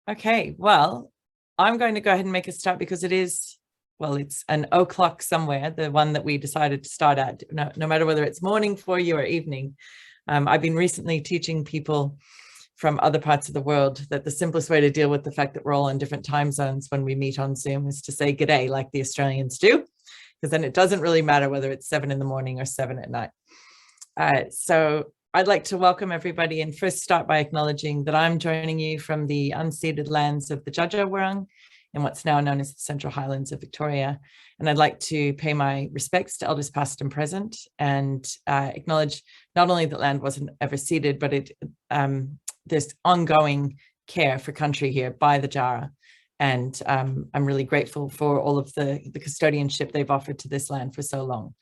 Okay, well, I'm going to go ahead and make a start because it is, well, it's an o'clock somewhere, the one that we decided to start at, no matter whether it's morning for you or evening. I've been recently teaching people from other parts of the world that the simplest way to deal with the fact that we're all in different time zones when we meet on Zoom is to say g'day like the Australians do, because then it doesn't really matter whether it's 7 in the morning or 7 at night. So I'd like to welcome everybody and first start by acknowledging that I'm joining you from the unceded lands of the Judja Wurrung in what's now known as the Central Highlands of Victoria. And I'd like to pay my respects to elders past and present and acknowledge not only that land wasn't ever ceded, but there's ongoing care for country here by the Jara. And I'm really grateful for all of the custodianship they've offered to this land for so long.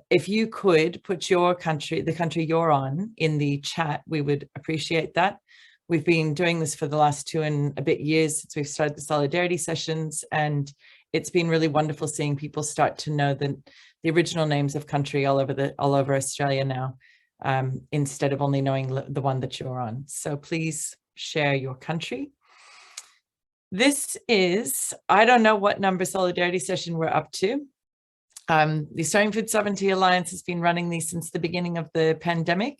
If you could put your country, the country you're on, in the chat, we would appreciate that. We've been doing this for the last 2 and a bit years since we've started the solidarity sessions, and it's been really wonderful seeing people start to know the original names of country all over Australia now, instead of only knowing the one that you're on. So please share your country. This is, I don't know what number solidarity session we're up to. The Australian Food Sovereignty Alliance has been running these since the beginning of the pandemic.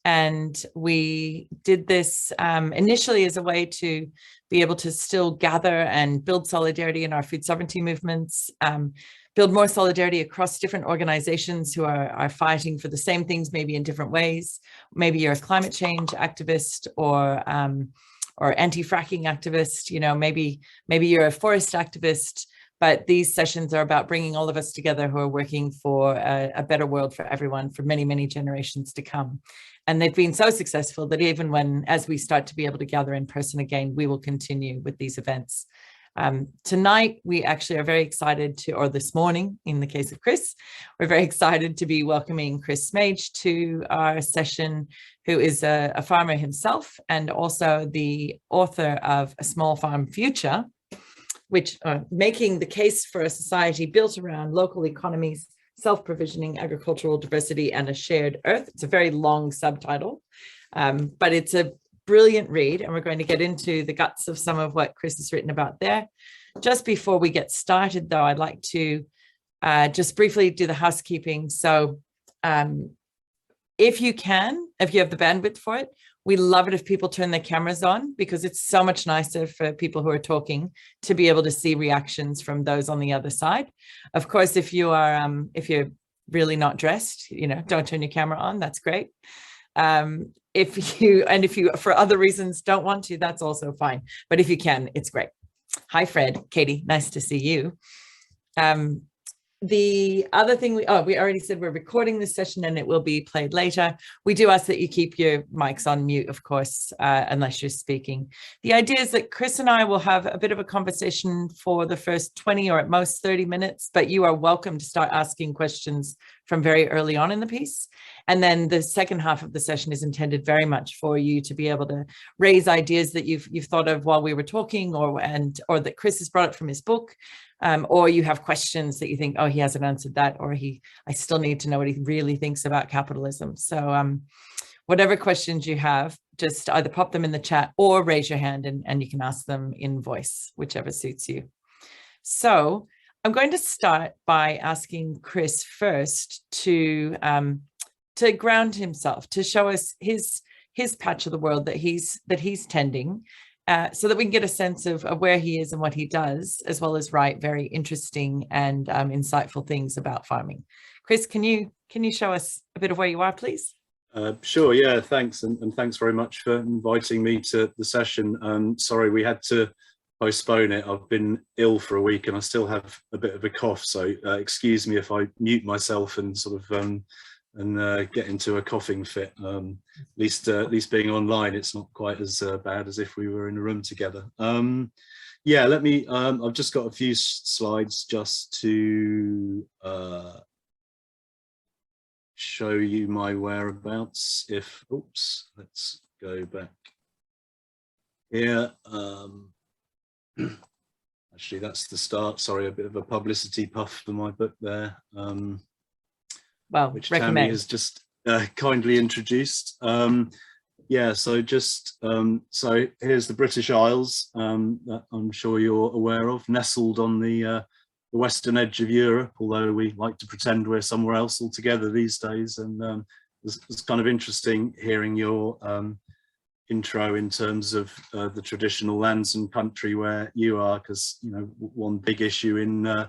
And we did this initially as a way to be able to still gather and build solidarity in our food sovereignty movements, build more solidarity across different organizations who are fighting for the same things, maybe in different ways. Maybe you're a climate change activist or anti-fracking activist, maybe you're a forest activist. But these sessions are about bringing all of us together who are working for a better world for everyone for many, many generations to come. And they've been so successful that even as we start to be able to gather in person again, we will continue with these events. Tonight, we actually are very excited or this morning, in the case of Chris, we're very excited to be welcoming Chris Smaje to our session, who is a farmer himself and also the author of A Small Farm Future, which are making the case for a society built around local economies, self-provisioning, agricultural diversity, and a shared earth. It's a very long subtitle, but it's a brilliant read, and we're going to get into the guts of some of what Chris has written about there. Just before we get started, though, I'd like to just briefly do the housekeeping. So if you have the bandwidth for it, we love it if people turn their cameras on, because it's so much nicer for people who are talking to be able to see reactions from those on the other side. Of course, if you're really not dressed, don't turn your camera on. That's great. If you for other reasons don't want to, that's also fine. But if you can, it's great. Hi, Fred, Katie, nice to see you. The other thing, we already said we're recording this session and it will be played later. We do ask that you keep your mics on mute, of course, unless you're speaking. The idea is that Chris and I will have a bit of a conversation for the first 20 or at most 30 minutes, but you are welcome to start asking questions from very early on in the piece. And then the second half of the session is intended very much for you to be able to raise ideas that you've thought of while we were talking, or that Chris has brought up from his book. Or you have questions that you think, oh, he hasn't answered that, or I still need to know what he really thinks about capitalism. So whatever questions you have, just either pop them in the chat or raise your hand and you can ask them in voice, whichever suits you. So I'm going to start by asking Chris first to ground himself, to show us his patch of the world that he's tending. So that we can get a sense of where he is and what he does, as well as write very interesting and insightful things about farming. Chris, can you show us a bit of where you are, please? Sure, yeah, thanks. And thanks very much for inviting me to the session. Sorry, we had to postpone it. I've been ill for a week and I still have a bit of a cough. So excuse me if I mute myself and sort of get into a coughing fit. At least being online, it's not quite as bad as if we were in a room together. Yeah, let me, I've just got a few slides just to show you my whereabouts. Let's go back here. Actually, that's the start. Sorry, a bit of a publicity puff for my book there. Which Tammy has just kindly introduced. Yeah, so just so here's the British Isles that I'm sure you're aware of, nestled on the western edge of Europe, although we like to pretend we're somewhere else altogether these days. And it's kind of interesting hearing your intro in terms of the traditional lands and country where you are, because you know, one big issue in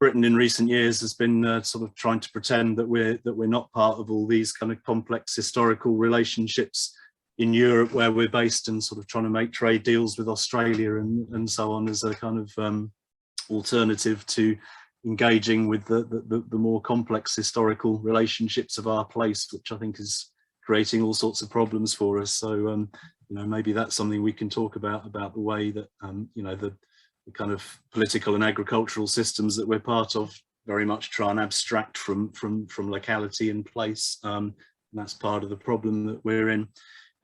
Britain in recent years has been sort of trying to pretend that we're not part of all these kind of complex historical relationships in Europe where we're based, and sort of trying to make trade deals with Australia and so on as a kind of alternative to engaging with the more complex historical relationships of our place, which I think is creating all sorts of problems for us. So you know, maybe that's something we can talk about the way that you know, the kind of political and agricultural systems that we're part of very much try and abstract from locality and place, and that's part of the problem that we're in.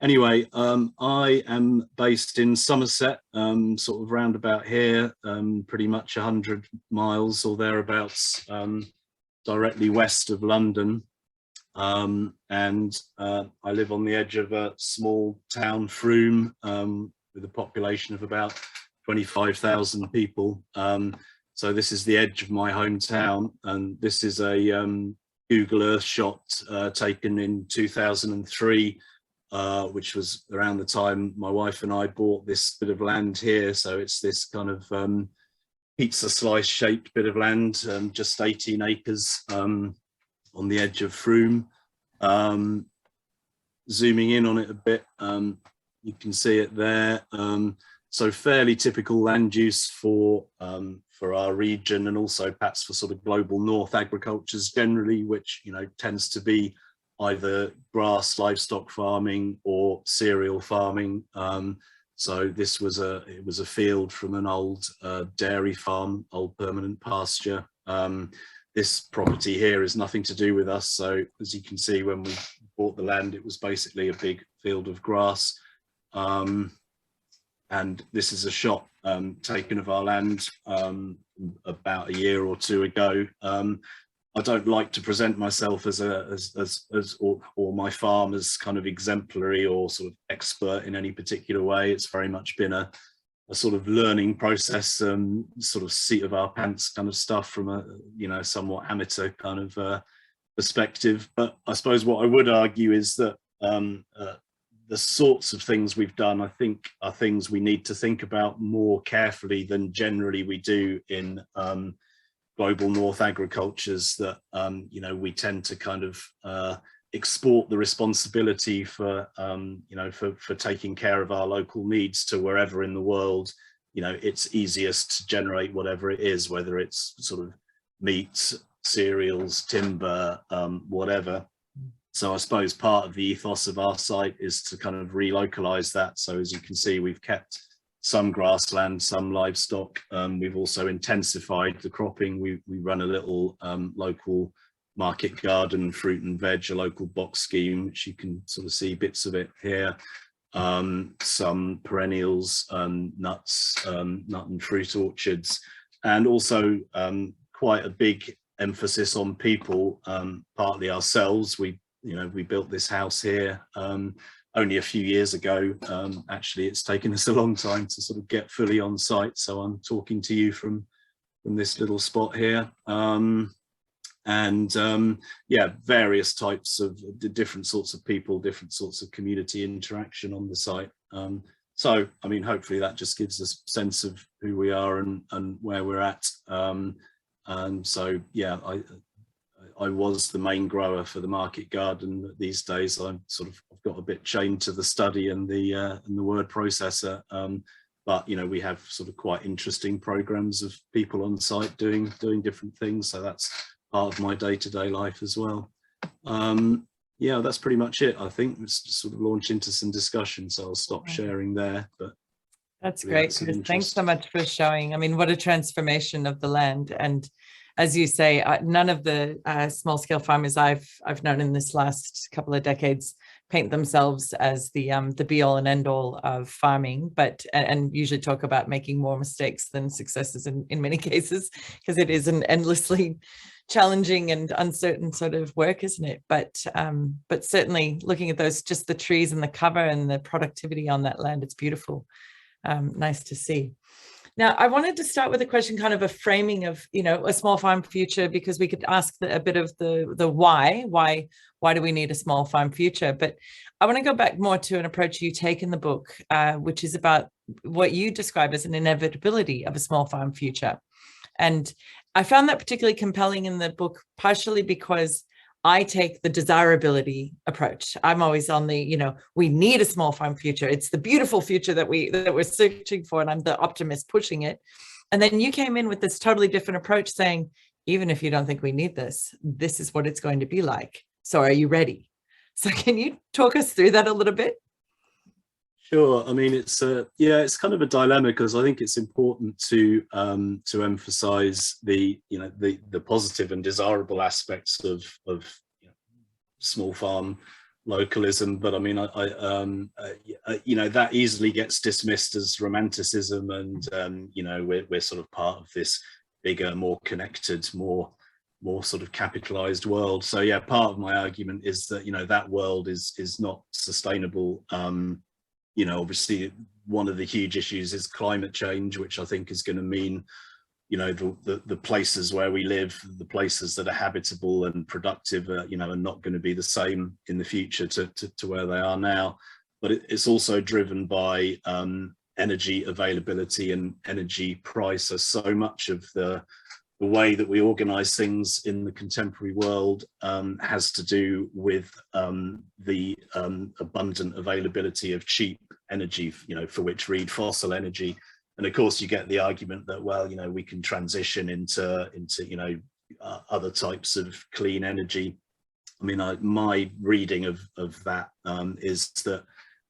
Anyway, I am based in Somerset, sort of round about here, pretty much 100 miles or thereabouts, directly west of London. And I live on the edge of a small town, Frome, with a population of about 25,000 people. So this is the edge of my hometown, and this is a Google Earth shot taken in 2003. Which was around the time my wife and I bought this bit of land here. So it's this kind of pizza slice shaped bit of land, just 18 acres on the edge of Frome. Zooming in on it a bit, you can see it there. So fairly typical land use for our region, and also perhaps for sort of global north agricultures generally, which, you know, tends to be either grass livestock farming or cereal farming. So this was it was a field from an old dairy farm, old permanent pasture. This property here is nothing to do with us. So as you can see, when we bought the land, it was basically a big field of grass. And this is a shot taken of our land about a year or two ago. I don't like to present myself as or my farm as kind of exemplary or sort of expert in any particular way. It's very much been a sort of learning process, sort of seat of our pants kind of stuff from a, you know, somewhat amateur kind of perspective. But I suppose what I would argue is that the sorts of things we've done, I think, are things we need to think about more carefully than generally we do in global north agricultures, that you know, we tend to kind of export the responsibility for you know, for taking care of our local needs to wherever in the world, you know, it's easiest to generate whatever it is, whether it's sort of meat, cereals, timber, whatever. So I suppose part of the ethos of our site is to kind of relocalize that. So as you can see, we've kept some grassland, some livestock. We've also intensified the cropping. We run a little local market garden, fruit and veg, a local box scheme, which you can sort of see bits of it here. Some perennials, nuts, nut and fruit orchards, and also quite a big emphasis on people, partly ourselves. We built this house here only a few years ago. Actually, it's taken us a long time to sort of get fully on site. So I'm talking to you from this little spot here. Yeah, various types of different sorts of people, different sorts of community interaction on the site. So, I mean, hopefully that just gives us a sense of who we are and where we're at. And so, yeah, I was the main grower for the market garden. These days, I've got a bit chained to the study and the word processor. But you know, we have sort of quite interesting programs of people on site doing different things. So that's part of my day-to-day life as well. Yeah, that's pretty much it. I think let's just sort of launch into some discussion. So I'll stop sharing there. But that's great, Chris. Thanks so much for showing. I mean, what a transformation of the land. And as you say, none of the small-scale farmers I've known in this last couple of decades paint themselves as the be-all and end-all of farming, but and usually talk about making more mistakes than successes in many cases, because it is an endlessly challenging and uncertain sort of work, isn't it? But certainly looking at those, just the trees and the cover and the productivity on that land, it's beautiful. Nice to see. Now, I wanted to start with a question, kind of a framing of, a small farm future, because we could ask a bit of the why do we need a small farm future? But I want to go back more to an approach you take in the book, which is about what you describe as an inevitability of a small farm future. And I found that particularly compelling in the book, partially because I take the desirability approach. I'm always on the, we need a small farm future. It's the beautiful future that we're searching for, and I'm the optimist pushing it. And then you came in with this totally different approach, saying, even if you don't think we need this, this is what it's going to be like. So are you ready? So can you talk us through that a little bit? Sure. I mean, it's kind of a dilemma, because I think it's important to emphasize the positive and desirable aspects of small farm localism. But I mean, that easily gets dismissed as romanticism, and we're sort of part of this bigger, more connected, more sort of capitalized world. So yeah, part of my argument is that that world is not sustainable. Obviously one of the huge issues is climate change, which I think is going to mean, the places where we live, the places that are habitable and productive, are not going to be the same in the future to where they are now. But it's also driven by energy availability and energy price. So much of the way that we organize things in the contemporary world has to do with the abundant availability of cheap energy, for which read fossil energy. And of course you get the argument that, well, we can transition into other types of clean energy. I mean, my reading of that is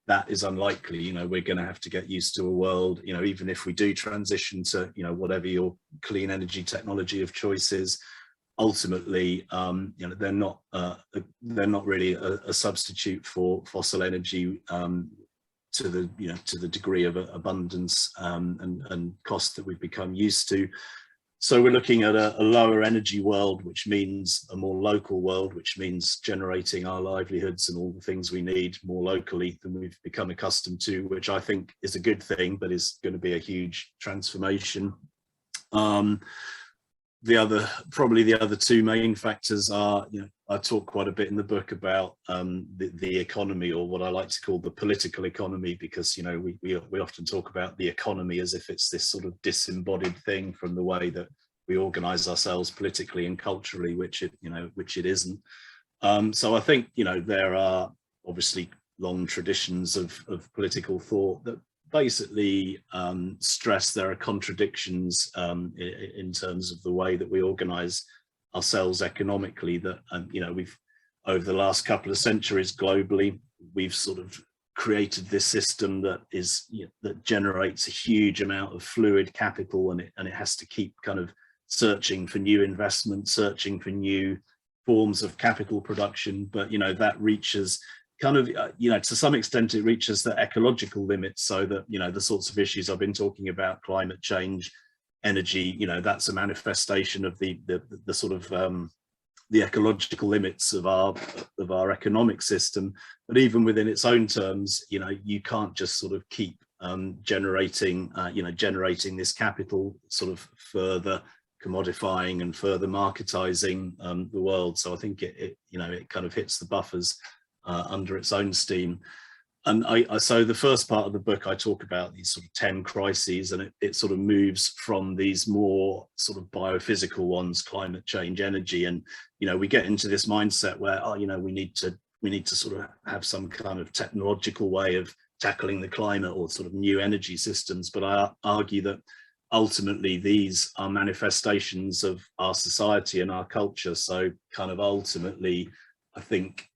that is unlikely. We're going to have to get used to a world, even if we do transition to, whatever your clean energy technology of choice is, ultimately, they're not really a substitute for fossil energy to the degree of abundance and cost that we've become used to. So we're looking at a lower energy world, which means a more local world, which means generating our livelihoods and all the things we need more locally than we've become accustomed to, which I think is a good thing, but is going to be a huge transformation. Probably the other two main factors are, I talk quite a bit in the book about the economy, or what I like to call the political economy, because we often talk about the economy as if it's this sort of disembodied thing from the way that we organize ourselves politically and culturally, which it isn't. So I think there are obviously long traditions of political thought that basically stress there are contradictions in terms of the way that we organize ourselves economically, that we've, over the last couple of centuries globally, we've sort of created this system that that generates a huge amount of fluid capital, and it has to keep kind of searching for new investment, searching for new forms of capital production. But that reaches kind of to some extent it reaches the ecological limits, so that the sorts of issues I've been talking about, climate change, energy, that's a manifestation of the sort of the ecological limits of our economic system. But even within its own terms, you can't just sort of keep generating this capital, sort of further commodifying and further marketizing the world. So I think it kind of hits the buffers under its own steam. And so the first part of the book, I talk about these sort of 10 crises, and it sort of moves from these more sort of biophysical ones, climate change, energy, and we get into this mindset where we need to sort of have some kind of technological way of tackling the climate, or sort of new energy systems. But I argue that ultimately these are manifestations of our society and our culture. So kind of ultimately, I think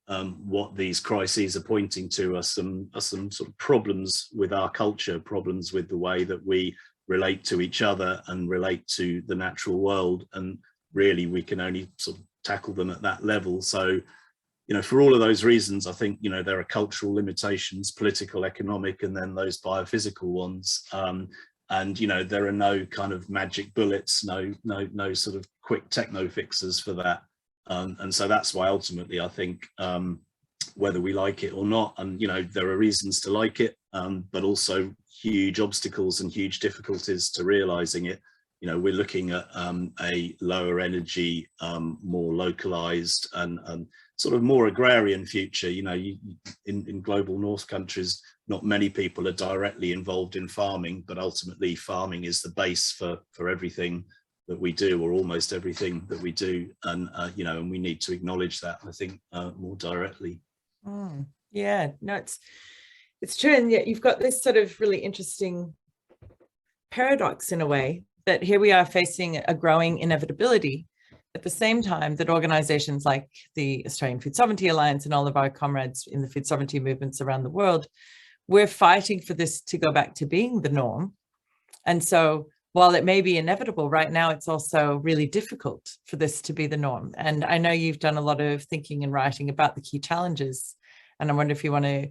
what these crises are pointing to are some sort of problems with our culture, problems with the way that we relate to each other and relate to the natural world. And really, we can only sort of tackle them at that level. So, for all of those reasons, I think, there are cultural limitations, political, economic, and then those biophysical ones. And, you know, there are no kind of magic bullets, no sort of quick techno fixes for that. And so that's why ultimately I think, whether we like it or not, and, you know, there are reasons to like it, but also huge obstacles and huge difficulties to realizing it. You know, we're looking at a lower energy, more localized and sort of more agrarian future. You know, in global north countries, not many people are directly involved in farming, but ultimately farming is the base for everything that we do, or almost everything that we do. And, you know, and we need to acknowledge that, I think, more directly. Yeah, no, it's true. And yet you've got this sort of really interesting paradox in a way, that here we are facing a growing inevitability at the same time that organizations like the Australian Food Sovereignty Alliance and all of our comrades in the food sovereignty movements around the world, we're fighting for this to go back to being the norm. And so while it may be inevitable right now, it's also really difficult for this to be the norm. And I know you've done a lot of thinking and writing about the key challenges. And I wonder if you want to,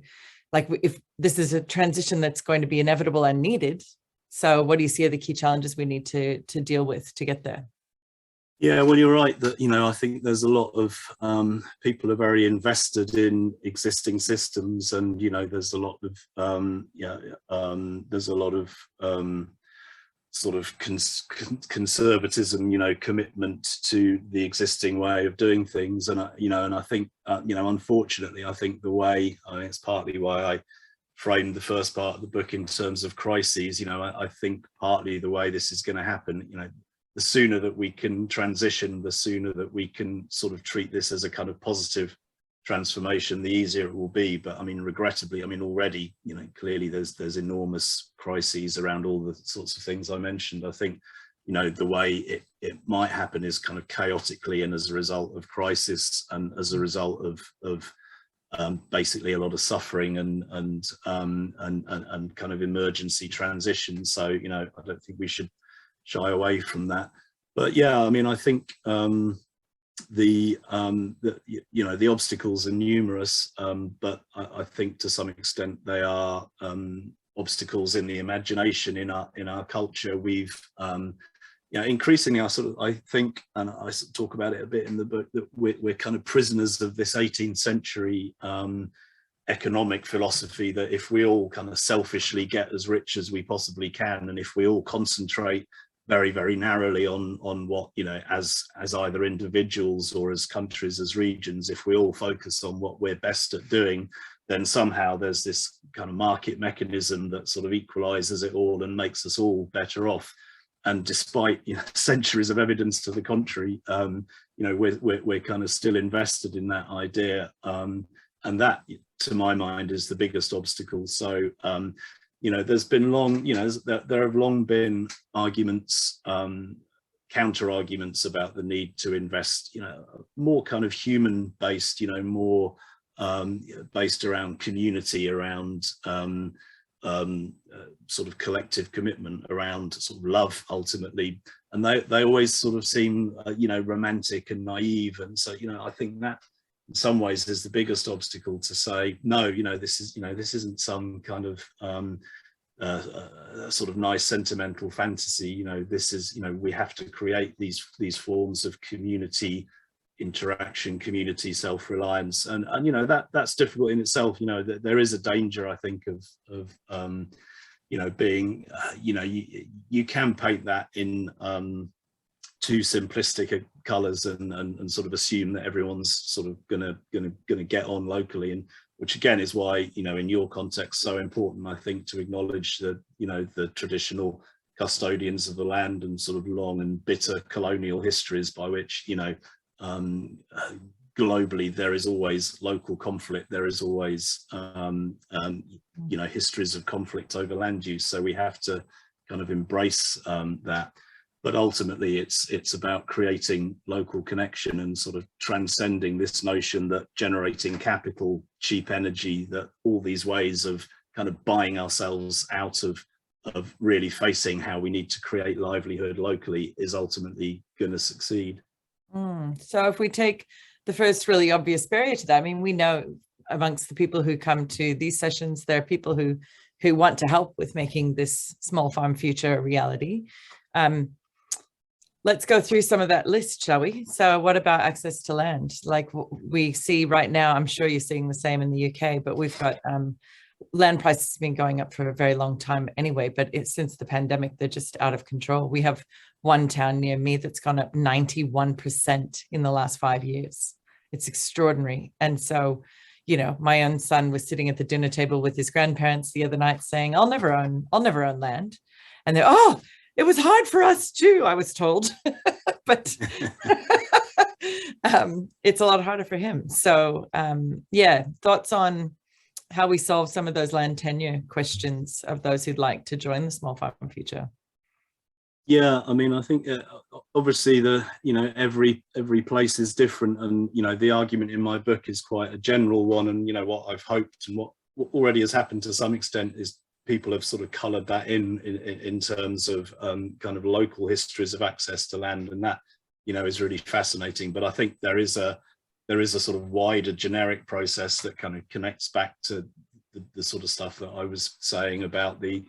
like, if this is a transition that's going to be inevitable and needed. So what do you see are the key challenges we need to deal with to get there? Yeah, well, you're right that, you know, I think there's a lot of people are very invested in existing systems, and, you know, there's a lot of there's a lot of sort of conservatism, you know, commitment to the existing way of doing things. And you know, and I think you know, unfortunately, I think it's partly why I framed the first part of the book in terms of crises. You know, I think partly the way this is going to happen, you know, the sooner that we can transition, the sooner that we can sort of treat this as a kind of positive transformation, the easier it will be. But I mean, regrettably, I mean, already, you know, clearly there's enormous crises around all the sorts of things I mentioned. I think, you know, the way it might happen is kind of chaotically, and as a result of crisis, and as a result of basically a lot of suffering and kind of emergency transition. So, you know, I don't think we should shy away from that. But yeah, I mean, I think the obstacles are numerous, but I think to some extent they are obstacles in the imagination, in our culture. We've you know, increasingly I think, and I talk about it a bit in the book, that we're kind of prisoners of this 18th century economic philosophy, that if we all kind of selfishly get as rich as we possibly can, and if we all concentrate very, very narrowly on what, you know, as either individuals or as countries, as regions, if we all focus on what we're best at doing, then somehow there's this kind of market mechanism that sort of equalizes it all and makes us all better off. And despite, you know, centuries of evidence to the contrary, you know, we're kind of still invested in that idea, and that, to my mind, is the biggest obstacle. So you know, there's been long, you know, there have long been arguments, counter arguments about the need to invest, you know, more kind of human based, you know, more based around community, around sort of collective commitment, around sort of love ultimately. And they always sort of seem you know, romantic and naive. And so, you know, I think that in some ways is the biggest obstacle, to say, no, you know, this isn't some kind of sort of nice sentimental fantasy. You know, this is, you know, we have to create these forms of community interaction, community self-reliance, and you know, that's difficult in itself. You know, that there is a danger, I think, of you know, being you know, you can paint that in too simplistic colors and sort of assume that everyone's sort of gonna get on locally, and which again is why, you know, in your context, so important, I think, to acknowledge that, you know, the traditional custodians of the land and sort of long and bitter colonial histories by which, you know, globally there is always local conflict, there is always you know, histories of conflict over land use. So we have to kind of embrace that. But ultimately it's about creating local connection and sort of transcending this notion that generating capital, cheap energy, that all these ways of kind of buying ourselves out of really facing how we need to create livelihood locally is ultimately going to succeed. So if we take the first really obvious barrier to that, I mean, we know amongst the people who come to these sessions, there are people who who want to help with making this small farm future a reality. Let's go through some of that list, shall we? So what about access to land? Like we see right now, I'm sure you're seeing the same in the UK, but we've got land prices have been going up for a very long time anyway, but since the pandemic, they're just out of control. We have one town near me that's gone up 91% in the last 5 years. It's extraordinary. And so, you know, my own son was sitting at the dinner table with his grandparents the other night saying, I'll never own land. And they're, oh, it was hard for us too, I was told, but it's a lot harder for him. So yeah, thoughts on how we solve some of those land tenure questions of those who'd like to join the small farm future? Yeah, I mean, I think obviously every place is different, and the argument in my book is quite a general one, and what I've hoped and what already has happened to some extent is people have sort of coloured that in terms of kind of local histories of access to land, and that is really fascinating. But I think there is a sort of wider generic process that kind of connects back to the sort of stuff that I was saying about the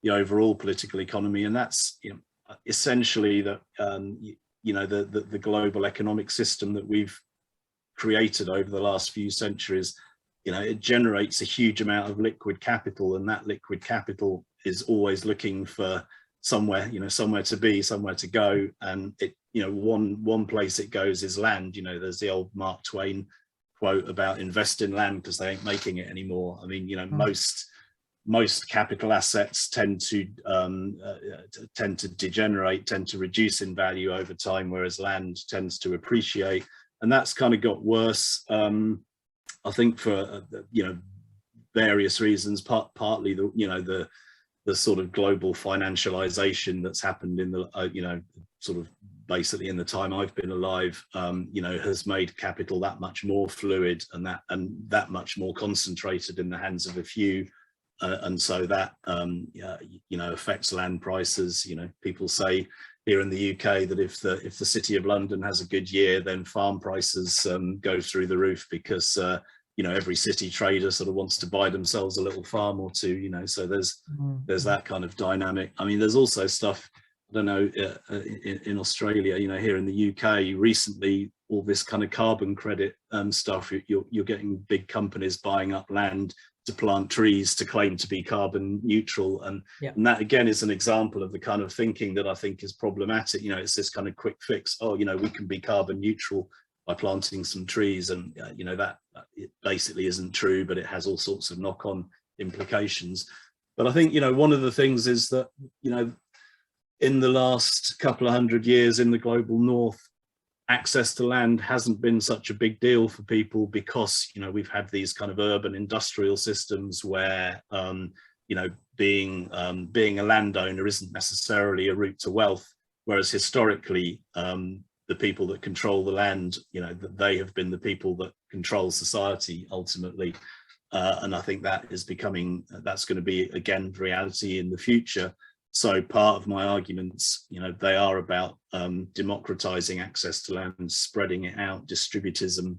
overall political economy, and that's essentially that the global economic system that we've created over the last few centuries. It generates a huge amount of liquid capital, and that liquid capital is always looking for somewhere to be, somewhere to go, and one place it goes is land. There's the old Mark Twain quote about invest in land because they ain't making it anymore. I mean, most capital assets tend to degenerate, tend to reduce in value over time, whereas land tends to appreciate, and that's kind of got worse. I think for various reasons, partly the sort of global financialization that's happened in the sort of basically in the time I've been alive, has made capital that much more fluid and that much more concentrated in the hands of a few, and so that affects land prices. People say here in the UK that if the City of London has a good year, then farm prices go through the roof because every city trader sort of wants to buy themselves a little farm or two. So there's that kind of dynamic. I mean, there's also stuff, I don't know, in Australia, here in the UK recently, all this kind of carbon credit stuff. You're getting big companies buying up land to plant trees to claim to be carbon neutral, and that again is an example of the kind of thinking that I think is problematic. It's this kind of quick fix. Oh, we can be carbon neutral by planting some trees, and that it basically isn't true, but it has all sorts of knock-on implications. But I think one of the things is that in the last couple of 100 years in the global north, access to land hasn't been such a big deal for people because we've had these kind of urban industrial systems where being a landowner isn't necessarily a route to wealth, whereas historically the people that control the land, they have been the people that control society ultimately, and I think that's going to be again reality in the future. So part of my arguments, they are about democratizing access to land, spreading it out, distributism,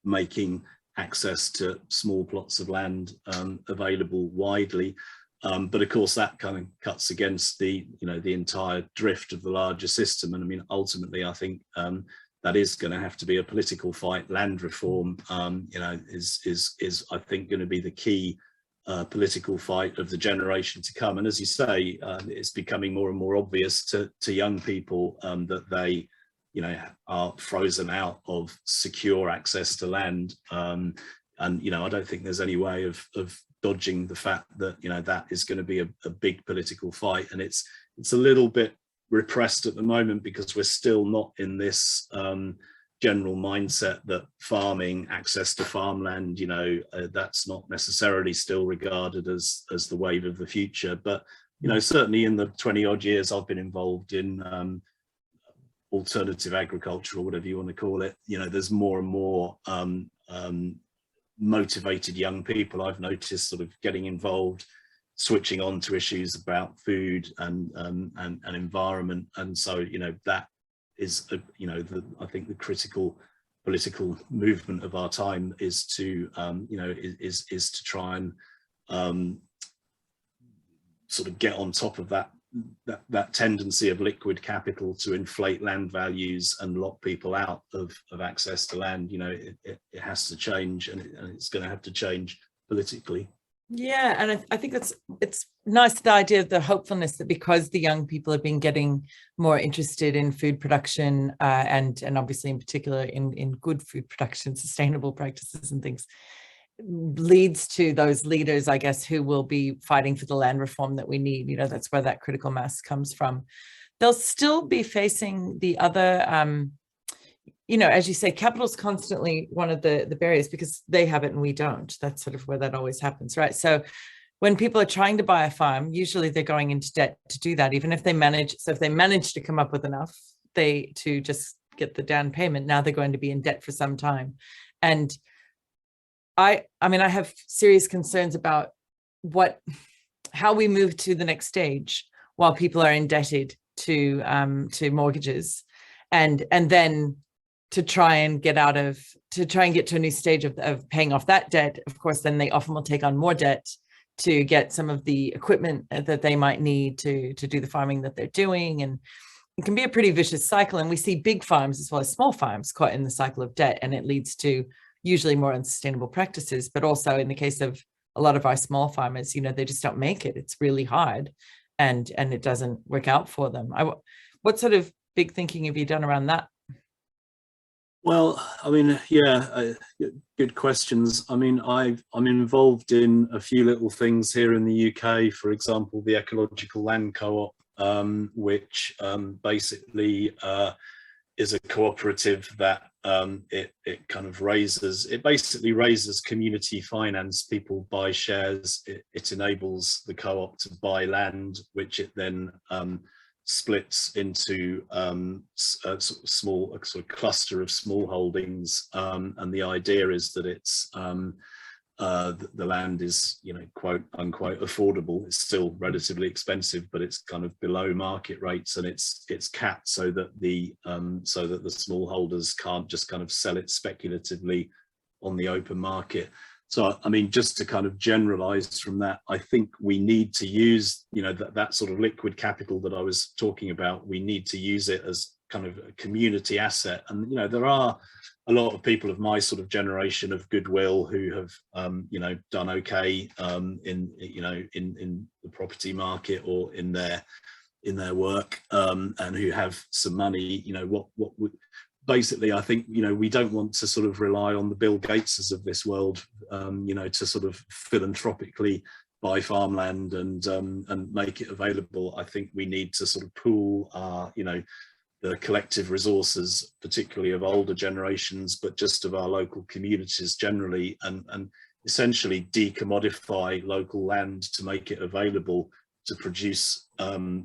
making access to small plots of land available widely. But of course, that kind of cuts against the entire drift of the larger system. And I mean, ultimately, I think that is going to have to be a political fight. Land reform, is I think going to be the key political fight of the generation to come. And as you say, it's becoming more and more obvious to young people that they are frozen out of secure access to land, and I don't think there's any way of dodging the fact that that is going to be a big political fight, and it's a little bit repressed at the moment because we're still not in this general mindset that farming, access to farmland, that's not necessarily still regarded as the wave of the future. But certainly in the 20 odd years I've been involved in alternative agriculture, or whatever you want to call it, there's more and more motivated young people I've noticed sort of getting involved, switching on to issues about food and environment. And so that is I think the critical political movement of our time is to is to try and sort of get on top of that tendency of liquid capital to inflate land values and lock people out of access to land. You know, it has to change, and it's going to have to change politically. Yeah, and I think it's nice, the idea of the hopefulness that because the young people have been getting more interested in food production and obviously in particular in good food production, sustainable practices and things, leads to those leaders, I guess, who will be fighting for the land reform that we need. You know, that's where that critical mass comes from. They'll still be facing the other you know, as you say, capital's constantly one of the barriers because they have it and we don't. That's sort of where that always happens, right? So when people are trying to buy a farm, usually they're going into debt to do that, even if they manage. So if they manage to come up with enough, to just get the down payment, now they're going to be in debt for some time. And I mean, I have serious concerns about how we move to the next stage while people are indebted to mortgages, and then to try and get to a new stage of paying off that debt. Of course, then they often will take on more debt to get some of the equipment that they might need to do the farming that they're doing. And it can be a pretty vicious cycle. And we see big farms as well as small farms caught in the cycle of debt, and it leads to usually more unsustainable practices. But also in the case of a lot of our small farmers, you know, they just don't make it. It's really hard, and it doesn't work out for them. What sort of big thinking have you done around that? Well, I mean, yeah, good questions. I mean, I'm involved in a few little things here in the UK. For example, the Ecological Land Co-op, which basically is a cooperative that it basically raises community finance. People buy shares. It enables the co-op to buy land, which it then splits into a sort of cluster of small holdings, and the idea is that it's the land is, you know, quote unquote affordable. It's still relatively expensive, but it's kind of below market rates, and it's capped so that the smallholders can't just kind of sell it speculatively on the open market. So, I mean, just to kind of generalize from that, I think we need to use, you know, that sort of liquid capital that I was talking about. We need to use it as kind of a community asset. And, you know, there are a lot of people of my sort of generation of goodwill who have, you know, done okay in the property market or in their work, and who have some money. You know, basically, I think, you know, we don't want to sort of rely on the Bill Gateses of this world, you know, to sort of philanthropically buy farmland and make it available. I think we need to sort of pool our, you know, the collective resources, particularly of older generations, but just of our local communities generally, and essentially decommodify local land to make it available to produce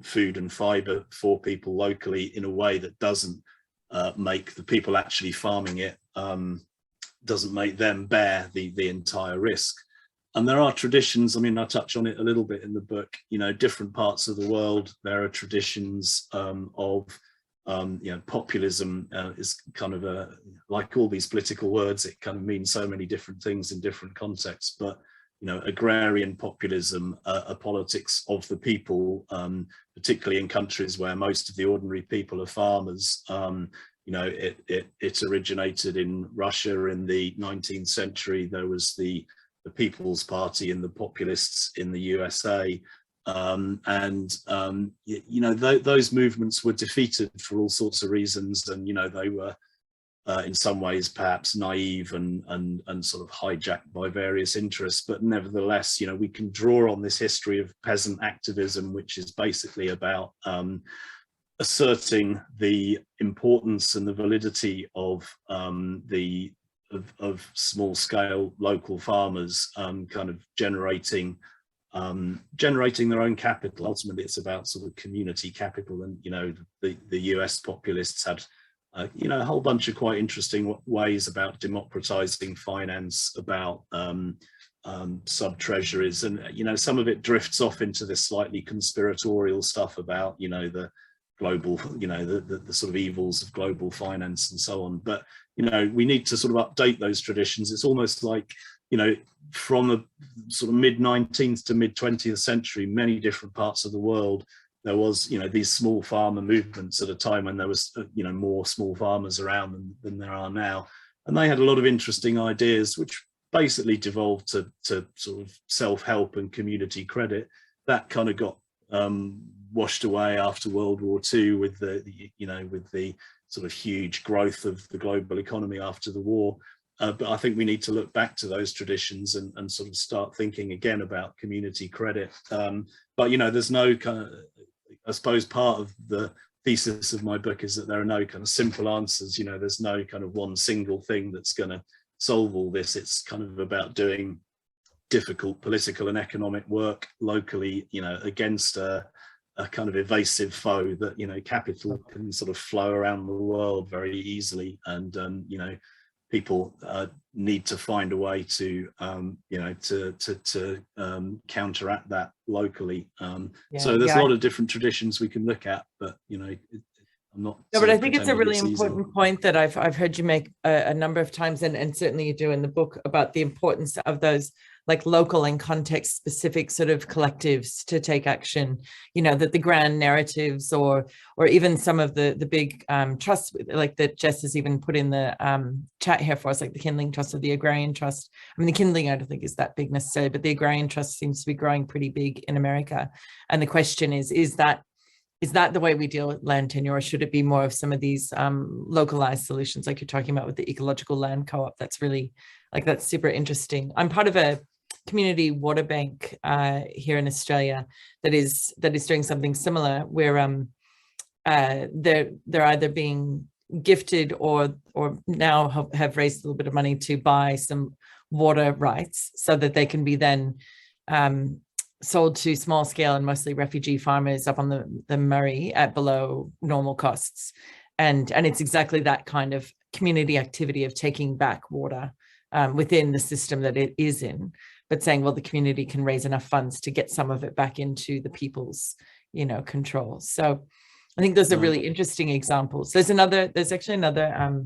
food and fibre for people locally in a way that doesn't make the people actually farming it, doesn't make them bear the entire risk. And there are traditions, I mean, I touch on it a little bit in the book, you know, different parts of the world, there are traditions of, you know, populism is kind of like all these political words, it kind of means so many different things in different contexts, but, you know, agrarian populism, a politics of the people, particularly in countries where most of the ordinary people are farmers. You know, it originated in Russia in the 19th century. There was the People's Party and the populists in the USA. You know, those movements were defeated for all sorts of reasons. And, you know, they were in some ways perhaps naive and sort of hijacked by various interests. But nevertheless, you know, we can draw on this history of peasant activism, which is basically about asserting the importance and the validity of small-scale local farmers, kind of generating their own capital. Ultimately, it's about sort of community capital. And, you know, the US populists had you know, a whole bunch of quite interesting ways about democratizing finance, about sub-treasuries, and, you know, some of it drifts off into this slightly conspiratorial stuff about, you know, the global, you know, the sort of evils of global finance and so on. But, you know, we need to sort of update those traditions. It's almost like, you know, from the sort of mid-19th to mid-20th century, many different parts of the world, there was, these small farmer movements at a time when there was, more small farmers around than there are now. And they had a lot of interesting ideas, which basically devolved to sort of self-help and community credit. That kind of got washed away after World War II with the sort of huge growth of the global economy after the war. But I think we need to look back to those traditions and sort of start thinking again about community credit. But there's no kind of, I suppose part of the thesis of my book is that there are no kind of simple answers. There's no kind of one single thing that's going to solve all this. It's kind of about doing difficult political and economic work locally, against a kind of evasive foe that, capital can sort of flow around the world very easily. And, people need to find a way to, counteract that locally. So there's a lot of different traditions we can look at, but, I'm not. No, but I think it's a really important point that I've heard you make a number of times, and certainly you do in the book, about the importance of those like local and context specific sort of collectives to take action, that the grand narratives or even some of the big trusts, like that Jess has even put in the chat here for us, like the Kindling Trust or the Agrarian Trust. I mean, the Kindling I don't think is that big necessarily, but the Agrarian Trust seems to be growing pretty big in America. And the question is that the way we deal with land tenure, or should it be more of some of these localized solutions like you're talking about with the ecological land co-op? That's really, that's super interesting. I'm part of a community water bank here in Australia that is doing something similar, where they're either being gifted or now have raised a little bit of money to buy some water rights so that they can be then sold to small scale and mostly refugee farmers up on the Murray at below normal costs. And it's exactly that kind of community activity of taking back water within the system that it is in, but saying, well, the community can raise enough funds to get some of it back into the people's, control. So I think those are really interesting examples. There's actually another,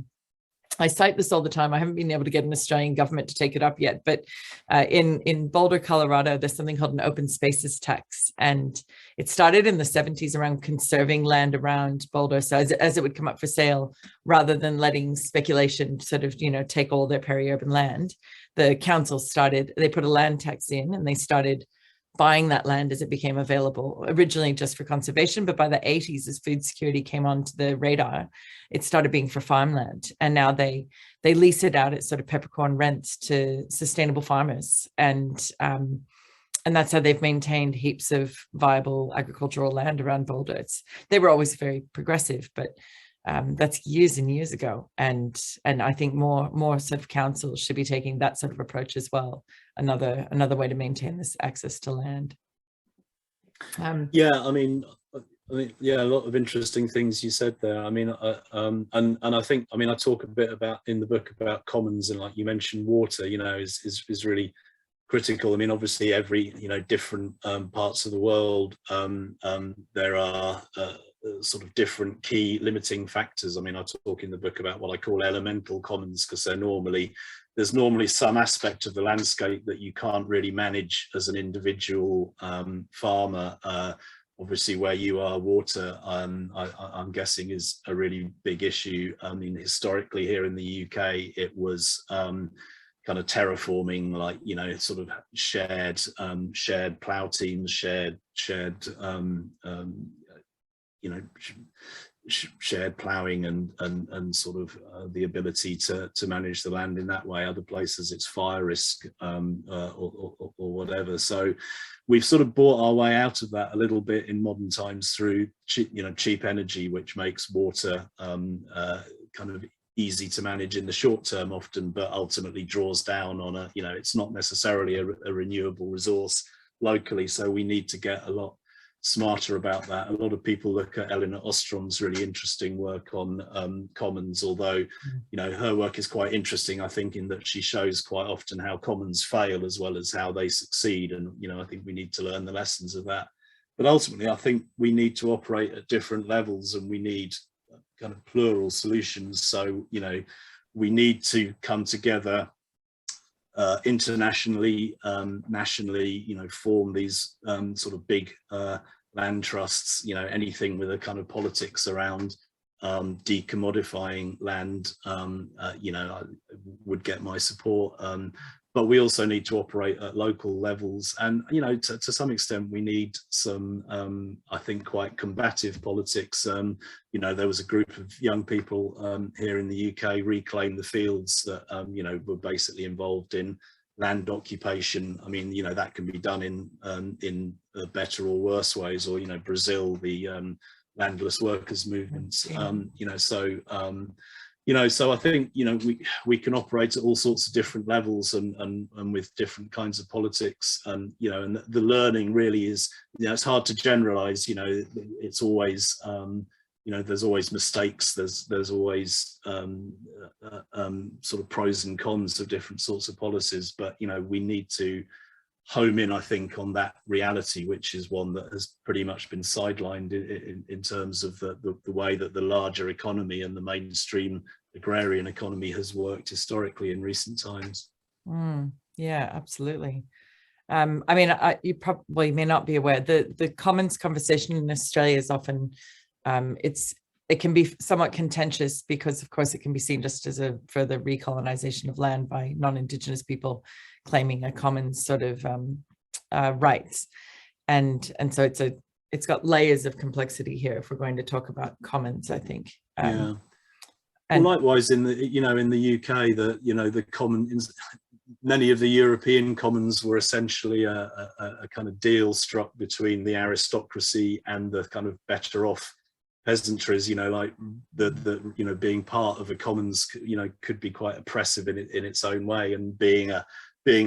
I cite this all the time. I haven't been able to get an Australian government to take it up yet, but in Boulder, Colorado, there's something called an open spaces tax. And it started in the 70s around conserving land around Boulder. So as it would come up for sale, rather than letting speculation sort of, take all their peri-urban land, the council they put a land tax in, and they started buying that land as it became available, originally just for conservation. But by the 80s, as food security came onto the radar, it started being for farmland. And now they lease it out at sort of peppercorn rents to sustainable farmers. And that's how they've maintained heaps of viable agricultural land around Boulder. They were always very progressive, but that's years and years ago. And I think more sort of councils should be taking that sort of approach as well. Another way to maintain this access to land. A lot of interesting things you said there. I mean, and I think, I talk a bit about in the book about commons, and like you mentioned, water, is really critical. I mean, obviously every, different parts of the world, there are sort of different key limiting factors. I mean, I talk in the book about what I call elemental commons, because there's normally some aspect of the landscape that you can't really manage as an individual farmer. Obviously, where you are, water, I'm guessing, is a really big issue. I mean, historically here in the UK, it was kind of terraforming, like, sort of shared plough teams, shared shared ploughing and sort of the ability to manage the land in that way. Other places it's fire risk or whatever. So we've sort of bought our way out of that a little bit in modern times through cheap energy, which makes water kind of easy to manage in the short term often, but ultimately draws down on it's not necessarily a renewable resource locally. So we need to get a lot smarter about that. A lot of people look at Elinor Ostrom's really interesting work on commons, although her work is quite interesting, I think, in that she shows quite often how commons fail as well as how they succeed, and I think we need to learn the lessons of that. But ultimately I think we need to operate at different levels, and we need kind of plural solutions. So we need to come together internationally, nationally, form these sort of big land trusts, anything with a kind of politics around decommodifying land, I would get my support. But we also need to operate at local levels, and to some extent we need some I think quite combative politics. There was a group of young people here in the UK, Reclaim the Fields, that were basically involved in land occupation. I mean, that can be done in better or worse ways, or Brazil, the landless workers movements. So I think we can operate at all sorts of different levels and with different kinds of politics, and the learning really is, it's hard to generalize. It's always there's always mistakes, there's always sort of pros and cons of different sorts of policies, but we need to home in, I think, on that reality, which is one that has pretty much been sidelined in terms of the way that the larger economy and the mainstream agrarian economy has worked historically in recent times. Yeah, absolutely. I mean, you probably may not be aware, the commons conversation in Australia is often, it can be somewhat contentious, because of course it can be seen just as a further recolonization of land by non-Indigenous people claiming a commons sort of rights, and so it's got layers of complexity here if we're going to talk about commons, I think. Yeah. And likewise in the in the UK, the commons, many of the European commons were essentially a kind of deal struck between the aristocracy and the kind of better off peasantries. Like the being part of a commons could be quite oppressive in its own way, and being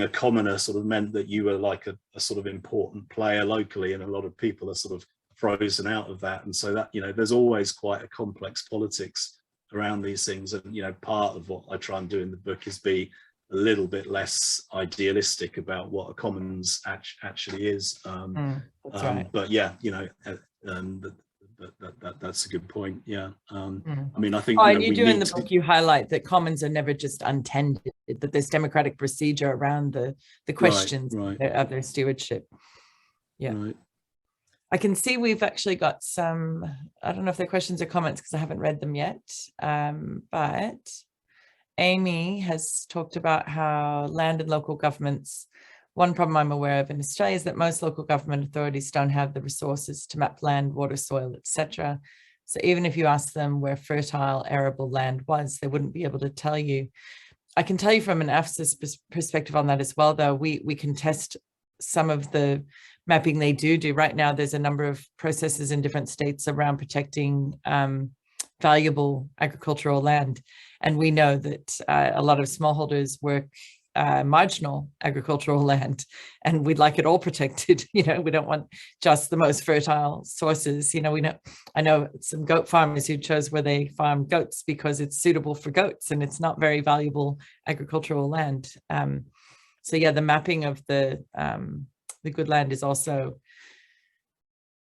a commoner sort of meant that you were like a sort of important player locally, and a lot of people are sort of frozen out of that. And so that there's always quite a complex politics around these things, and part of what I try and do in the book is be a little bit less idealistic about what a commons actually is. That's right. But yeah, that's a good point. Yeah. I mean, I think and you do in the book, you highlight that commons are never just untended, that there's democratic procedure around the questions of their stewardship. Yeah. Right. I can see we've actually got some, I don't know if they're questions or comments because I haven't read them yet, but Amy has talked about how land and local governments, one problem I'm aware of in Australia is that most local government authorities don't have the resources to map land, water, soil, etc. So even if you ask them where fertile arable land was, they wouldn't be able to tell you. I can tell you from an AFSIS perspective on that as well, though, we can test some of the mapping they do right now. There's a number of processes in different states around protecting valuable agricultural land. And we know that a lot of smallholders work marginal agricultural land, and we'd like it all protected. We don't want just the most fertile sources. I know some goat farmers who chose where they farm goats because it's suitable for goats and it's not very valuable agricultural land. So yeah, the mapping of the good land is also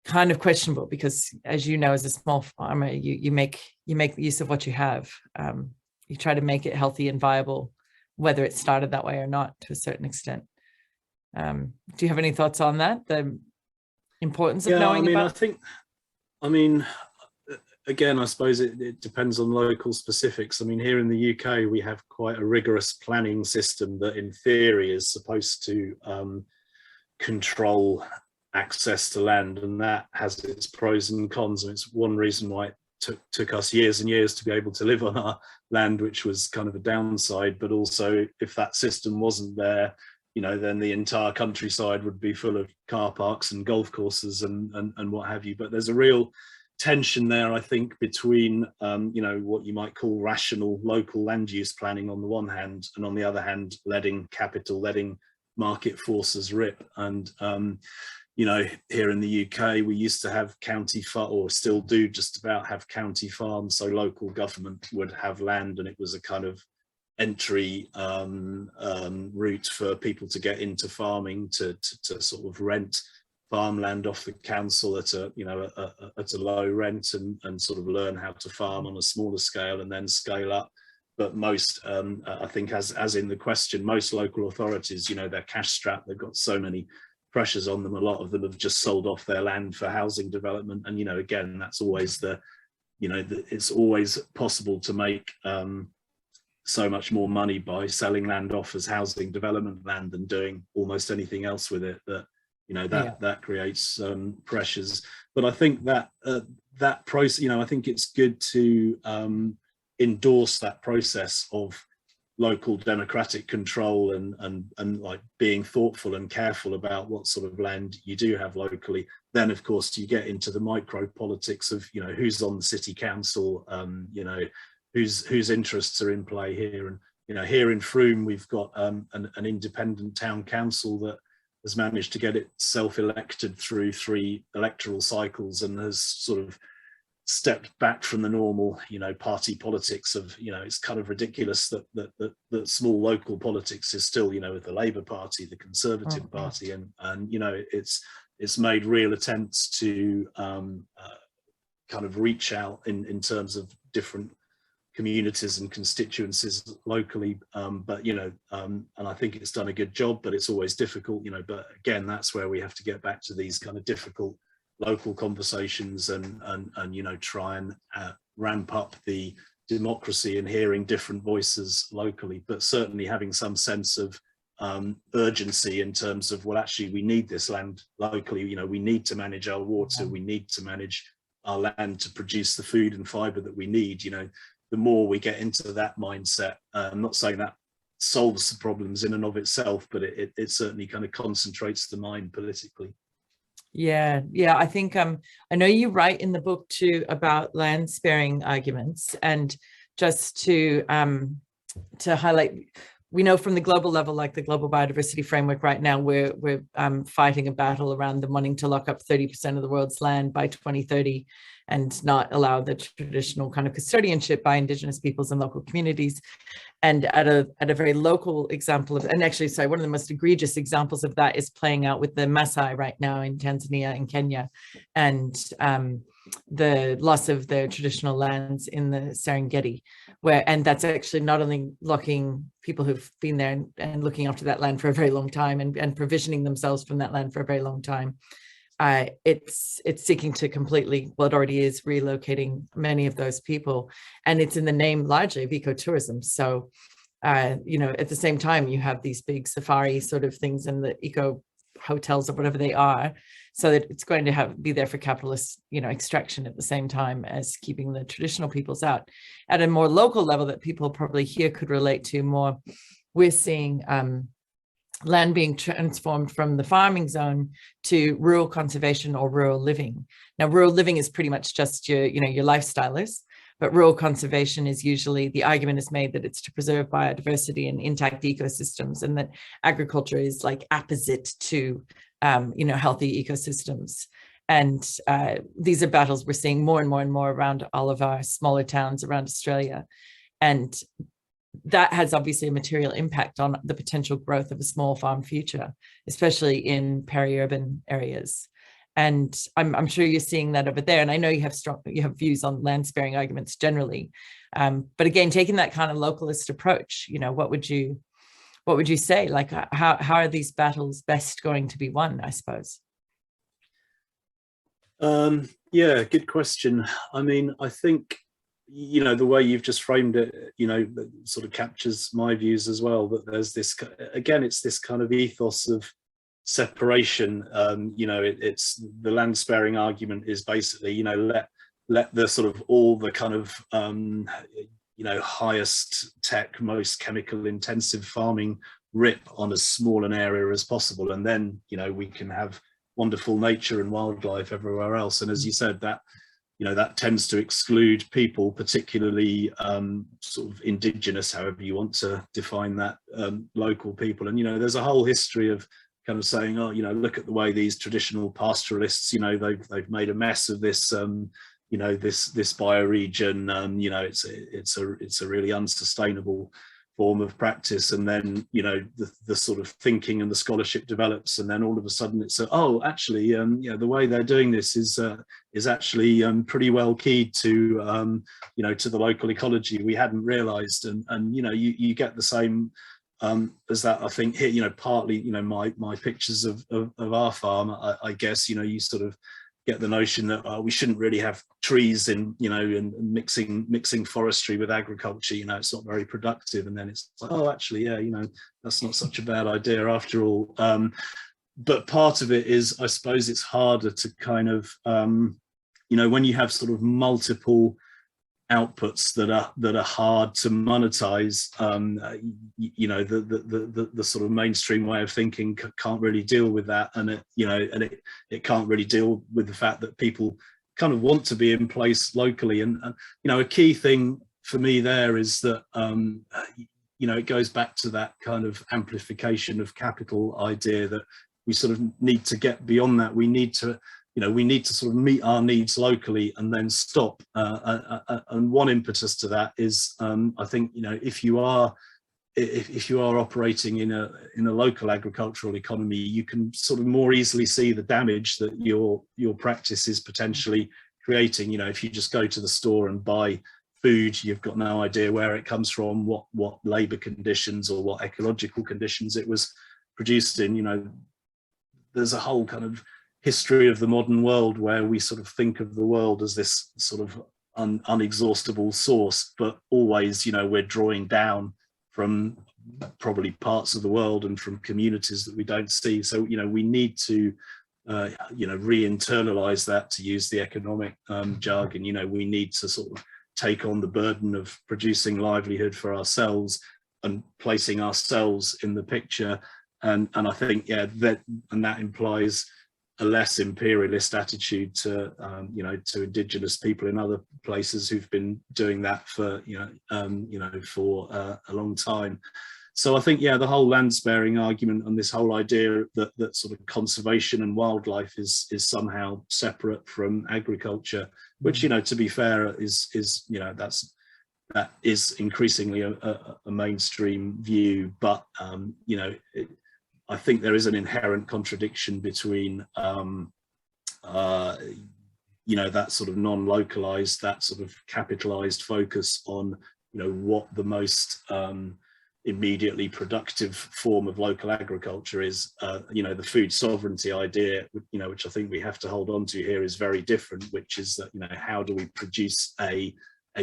kind of questionable, because as you know, as a small farmer, you make use of what you have. You try to make it healthy and viable, whether it started that way or not, to a certain extent. Do you have any thoughts on that? The importance of knowing about? Again, I suppose it depends on local specifics. I mean, here in the UK, we have quite a rigorous planning system that in theory is supposed to control access to land, and that has its pros and cons, and it's one reason why it took us years and years to be able to live on our land, which was kind of a downside. But also, if that system wasn't there, then the entire countryside would be full of car parks and golf courses and what have you. But there's a real tension there, I think, between what you might call rational local land use planning on the one hand, and on the other hand letting market forces rip. And here in the UK, we used to have county or still do just about have county farms, so local government would have land, and it was a kind of entry route for people to get into farming, to sort of rent farmland off the council at a low rent, and sort of learn how to farm on a smaller scale and then scale up. but most, I think, as in the question, most local authorities, they're cash strapped. They've got so many pressures on them. A lot of them have just sold off their land for housing development, and again, that's always it's always possible to make so much more money by selling land off as housing development land than doing almost anything else with it. That creates pressures. But I think that that process, I think it's good to endorse that process of local democratic control and like being thoughtful and careful about what sort of land you do have locally. Then of course you get into the micro politics of who's on the city council, whose interests are in play here. And here in Frome we've got an independent town council that has managed to get itself elected through 3 electoral cycles and has sort of stepped back from the normal party politics of it's kind of ridiculous that small local politics is still with the Labour Party, the Conservative Party, and it's made real attempts to kind of reach out in terms of different communities and constituencies locally, but and I think it's done a good job, but it's always difficult, but again, that's where we have to get back to these kind of difficult local conversations and try and ramp up the democracy and hearing different voices locally, but certainly having some sense of urgency in terms of, well, actually we need this land locally, we need to manage our water, we need to manage our land to produce the food and fibre that we need. The more we get into that mindset, I'm not saying that solves the problems in and of itself, but it certainly kind of concentrates the mind politically. Yeah, I think I know you write in the book too about land sparing arguments, and just to highlight, we know from the global level, like the global biodiversity framework right now, we're fighting a battle around them wanting to lock up 30% of the world's land by 2030 and not allow the traditional kind of custodianship by Indigenous peoples and local communities. And at a very local example of, and actually, sorry, one of the most egregious examples of that is playing out with the Maasai right now in Tanzania and Kenya, and the loss of their traditional lands in the Serengeti, and that's actually not only locking people who've been there and looking after that land for a very long time and provisioning themselves from that land for a very long time. It's seeking to completely, well, it already is relocating many of those people, and it's in the name largely of ecotourism. So, at the same time, you have these big safari sort of things in the eco hotels or whatever they are, so that it's going to be there for capitalist, extraction at the same time as keeping the traditional peoples out. At a more local level that people probably here could relate to more, we're seeing land being transformed from the farming zone to rural conservation or rural living. Now, rural living is pretty much just your lifestyle is, but rural conservation is usually, the argument is made that it's to preserve biodiversity and intact ecosystems, and that agriculture is like opposite to, healthy ecosystems. And these are battles we're seeing more and more and more around all of our smaller towns around Australia. And that has obviously a material impact on the potential growth of a small farm future, especially in peri-urban areas. And I'm sure you're seeing that over there. And I know you have views on land sparing arguments generally. But again, taking that kind of localist approach, what would you say? Like, how are these battles best going to be won, I suppose? Yeah, good question. I mean, I think, the way you've just framed it, that sort of captures my views as well, that there's this, again, it's this kind of ethos of separation. It's the land sparing argument is basically, let the sort of all the kind of, highest tech, most chemical intensive farming rip on as small an area as possible. And then, we can have wonderful nature and wildlife everywhere else. And as you said, that that tends to exclude people, particularly sort of indigenous, however you want to define that, local people. And there's a whole history of kind of saying, oh, look at the way these traditional pastoralists, they've made a mess of this, this bioregion. It's a really unsustainable form of practice, and then the sort of thinking and the scholarship develops, and then all of a sudden it's oh, actually the way they're doing this is actually pretty well keyed to to the local ecology we hadn't realized, and you get the same as that. I think here partly my pictures of our farm, I guess you sort of get the notion that we shouldn't really have trees in and mixing forestry with agriculture. It's not very productive, and then it's like, oh, actually that's not such a bad idea after all. But part of it is, I suppose, it's harder to kind of when you have sort of multiple outputs that are hard to monetize, the sort of mainstream way of thinking can't really deal with that, and it can't really deal with the fact that people kind of want to be in place locally. And a key thing for me there is that it goes back to that kind of amplification of capital idea, that we sort of need to get beyond that. We need to sort of meet our needs locally and then stop. And one impetus to that is, I think, if you are operating in a local agricultural economy, you can sort of more easily see the damage that your practice is potentially creating. If you just go to the store and buy food, you've got no idea where it comes from, what labour conditions or what ecological conditions it was produced in. There's a whole kind of history of the modern world where we sort of think of the world as this sort of unexhaustible source, but always we're drawing down from probably parts of the world and from communities that we don't see. So we need to re-internalize that, to use the economic jargon. We need to sort of take on the burden of producing livelihood for ourselves and placing ourselves in the picture. And I think that implies a less imperialist attitude to to indigenous people in other places who've been doing that for for a long time. So I think the whole land sparing argument and this whole idea that sort of conservation and wildlife is somehow separate from agriculture, which to be fair is that is increasingly a mainstream view, but I think there is an inherent contradiction between, that sort of non-localized, that sort of capitalized focus on, what the most immediately productive form of local agriculture is. The food sovereignty idea, which I think we have to hold on to here, is very different, which is that, how do we produce a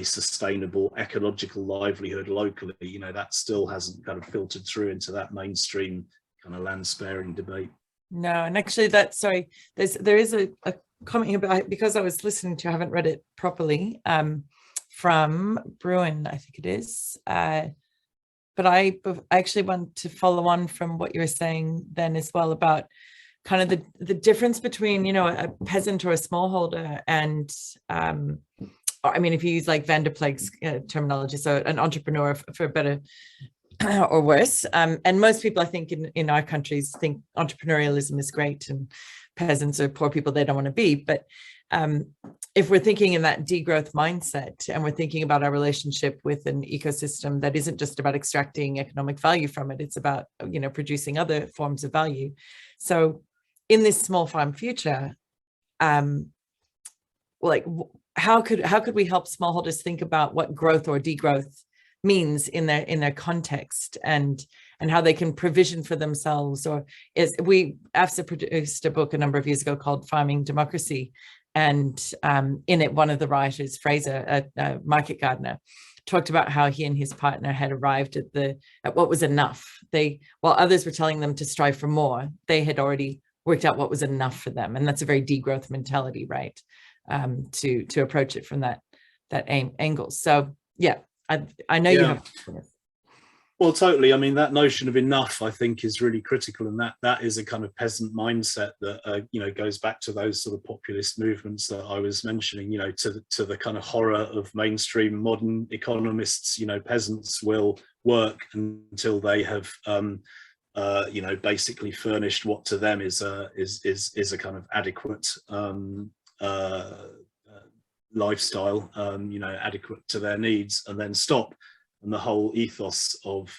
sustainable ecological livelihood locally? That still hasn't kind of filtered through into that mainstream kind of land sparing debate. No, and actually there is a comment about, because I was listening to, I haven't read it properly, from Bruin, I think it is, but I actually want to follow on from what you were saying then as well, about kind of the difference between a peasant or a smallholder and I mean, if you use like Van der Plaag's terminology, so an entrepreneur for better or worse. And most people, I think, in our countries think entrepreneurialism is great and peasants are poor people they don't want to be. But if we're thinking in that degrowth mindset, and we're thinking about our relationship with an ecosystem that isn't just about extracting economic value from it, it's about, producing other forms of value. So in this small farm future, like how could we help smallholders think about what growth or degrowth means in their context, and how they can provision for themselves? Or AFSA produced a book a number of years ago called Farming Democracy, and in it, one of the writers, Fraser, a market gardener, talked about how he and his partner had arrived at what was enough. While others were telling them to strive for more, they had already worked out what was enough for them, and that's a very degrowth mentality, right? To approach it from that angle. So yeah. I know you have. Well, totally. I mean, that notion of enough, I think, is really critical, and that is a kind of peasant mindset that goes back to those sort of populist movements that I was mentioning. To the kind of horror of mainstream modern economists. Peasants will work until they have basically furnished what to them is a kind of adequate lifestyle, adequate to their needs, and then stop. the whole ethos of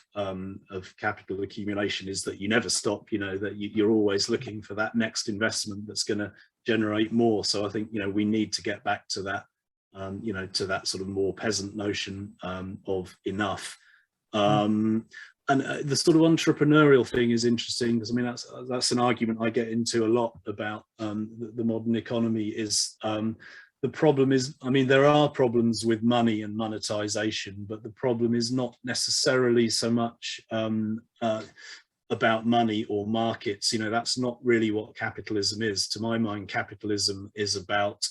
capital accumulation is that you never stop, you know, that you're always looking for that next investment that's going to generate more. So I think, you know, we need to get back to that, you know, to that sort of more peasant notion of enough. And the sort of entrepreneurial thing is interesting, because I mean that's an argument I get into a lot about the modern economy. Is the problem is, I mean, there are problems with money and monetization, but the problem is not necessarily so much about money or markets. You know, that's not really what capitalism is. To my mind, capitalism is about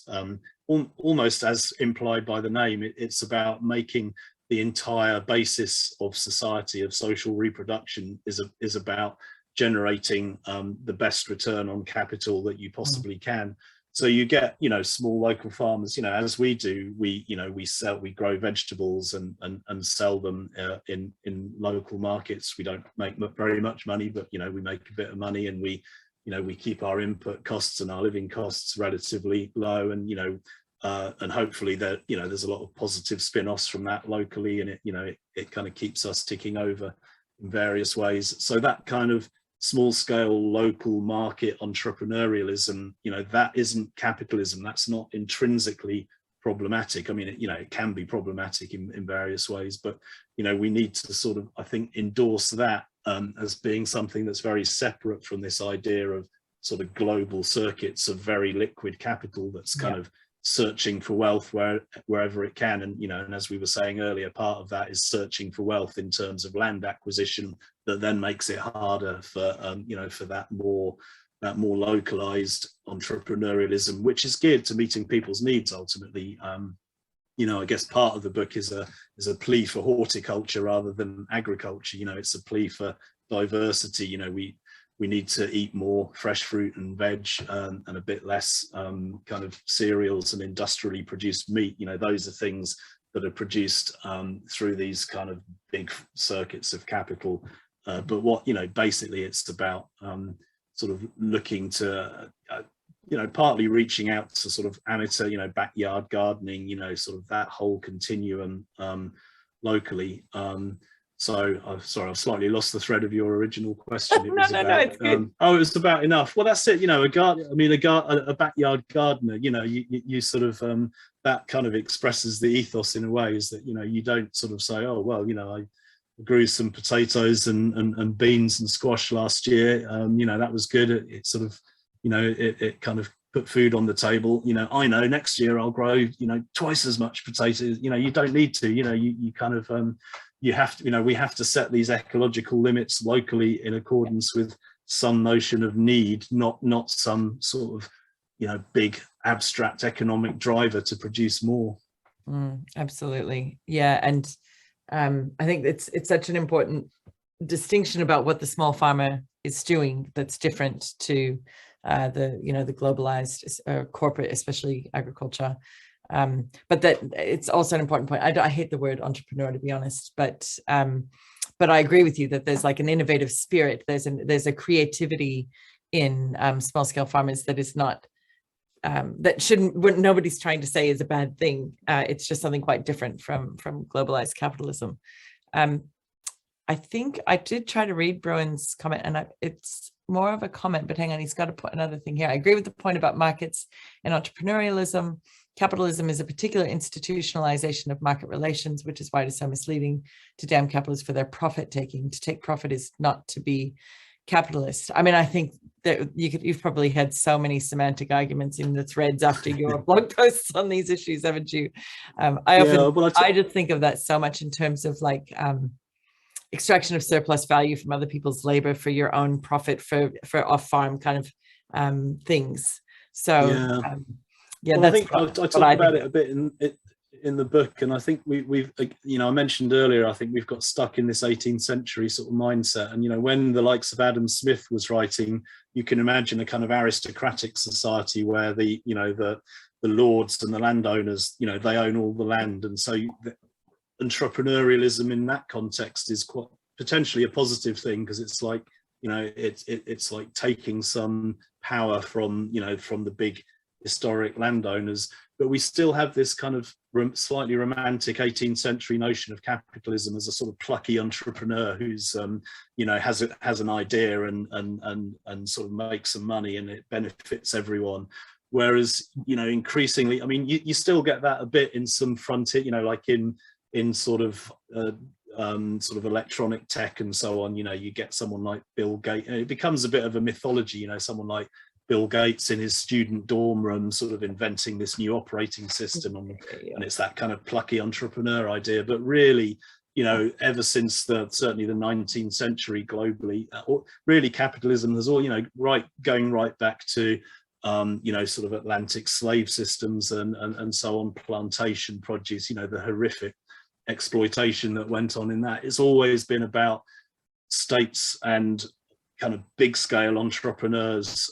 almost as implied by the name, it's about making the entire basis of society, of social reproduction, is about generating the best return on capital that you possibly can. So you get, you know, small local farmers, you know, as we do, we grow vegetables and sell them in local markets. We don't make very much money, but, you know, we make a bit of money, and we keep our input costs and our living costs relatively low, and, you know, and hopefully that, you know, there's a lot of positive spin-offs from that locally, and it, you know, it kind of keeps us ticking over in various ways. So that kind of small scale local market entrepreneurialism, you know, that isn't capitalism. That's not intrinsically problematic. I mean, you know, it can be problematic in various ways, but, you know, we need to sort of, I think, endorse that as being something that's very separate from this idea of sort of global circuits of very liquid capital that's kind of searching for wealth wherever it can. And, you know, and as we were saying earlier, part of that is searching for wealth in terms of land acquisition, that then makes it harder for you know, for that more localized entrepreneurialism, which is geared to meeting people's needs ultimately. You know, I guess part of the book is a plea for horticulture rather than agriculture. You know, it's a plea for diversity. You know, we need to eat more fresh fruit and veg, and a bit less kind of cereals and industrially produced meat. You know, those are things that are produced through these kind of big circuits of capital. But what, you know, basically it's about sort of looking to, you know, partly reaching out to sort of amateur, you know, backyard gardening, you know, sort of that whole continuum locally. So I'm sorry, I've slightly lost the thread of your original question. It was No, it's good. Oh, it was about enough. Well, that's it. You know, a backyard gardener, you know, you sort of, that kind of expresses the ethos in a way, is that, you know, you don't sort of say, oh, well, you know, I grew some potatoes and beans and squash last year. You know, that was good. It sort of, you know, it kind of put food on the table. You know, I know next year I'll grow, you know, twice as much potatoes. You know, you don't need to, you know, you kind of, you have to, you know, we have to set these ecological limits locally in accordance with some notion of need, not some sort of, you know, big abstract economic driver to produce more. Absolutely. Yeah. And I think it's such an important distinction about what the small farmer is doing that's different to the globalized corporate, especially agriculture. But that it's also an important point. I hate the word entrepreneur, to be honest, but I agree with you that there's like an innovative spirit. There's a creativity in small scale farmers that is not nobody's trying to say is a bad thing. It's just something quite different from globalized capitalism. I think I did try to read Browan's comment, and it's more of a comment, but hang on, he's got to put another thing here. I agree with the point about markets and entrepreneurialism. Capitalism is a particular institutionalization of market relations, which is why it is so misleading to damn capitalists for their profit taking. To take profit is not to be capitalist. I mean, I think that you've probably had so many semantic arguments in the threads after your blog posts on these issues, haven't you? I just think of that so much in terms of like extraction of surplus value from other people's labor for your own profit, for off-farm kind of things. So I think I talk about it a bit in the book, and I think we've you know, I mentioned earlier, I think we've got stuck in this 18th century sort of mindset. And, you know, when the likes of Adam Smith was writing, you can imagine a kind of aristocratic society where the lords and the landowners, you know, they own all the land, and so the entrepreneurialism in that context is quite potentially a positive thing, because it's like, you know, it's like taking some power from, you know, from the big historic landowners, but we still have this kind of slightly romantic 18th century notion of capitalism as a sort of plucky entrepreneur who's you know, has an idea and sort of makes some money and it benefits everyone. Whereas, you know, increasingly, I mean, you still get that a bit in some frontier, you know, like in sort of electronic tech and so on. You know, you get someone like Bill Gates, and it becomes a bit of a mythology, you know, someone like Bill Gates in his student dorm room sort of inventing this new operating system, and it's that kind of plucky entrepreneur idea. But really, you know, ever since certainly the 19th century globally, really capitalism has all, you know, going right back to you know, sort of Atlantic slave systems and so on, plantation produce, you know, the horrific exploitation that went on in that. It's always been about states and kind of big scale entrepreneurs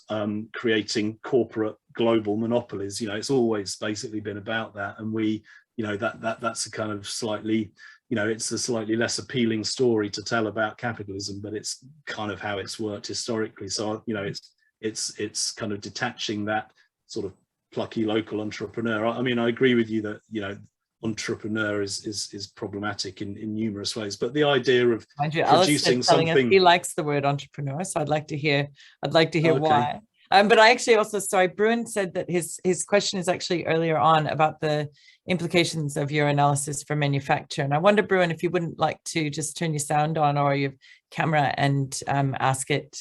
creating corporate global monopolies. You know, it's always basically been about that. And we, you know, that's a kind of slightly, you know, it's a slightly less appealing story to tell about capitalism, but it's kind of how it's worked historically. So, you know, it's kind of detaching that sort of plucky local entrepreneur. I mean, I agree with you that, you know, entrepreneur is problematic in numerous ways, but the idea of producing something, he likes the word entrepreneur, so I'd like to hear why. But I actually also, sorry, Bruin said that his question is actually earlier on about the implications of your analysis for manufacture, and I wonder, Bruin, if you wouldn't like to just turn your sound on or your camera and ask it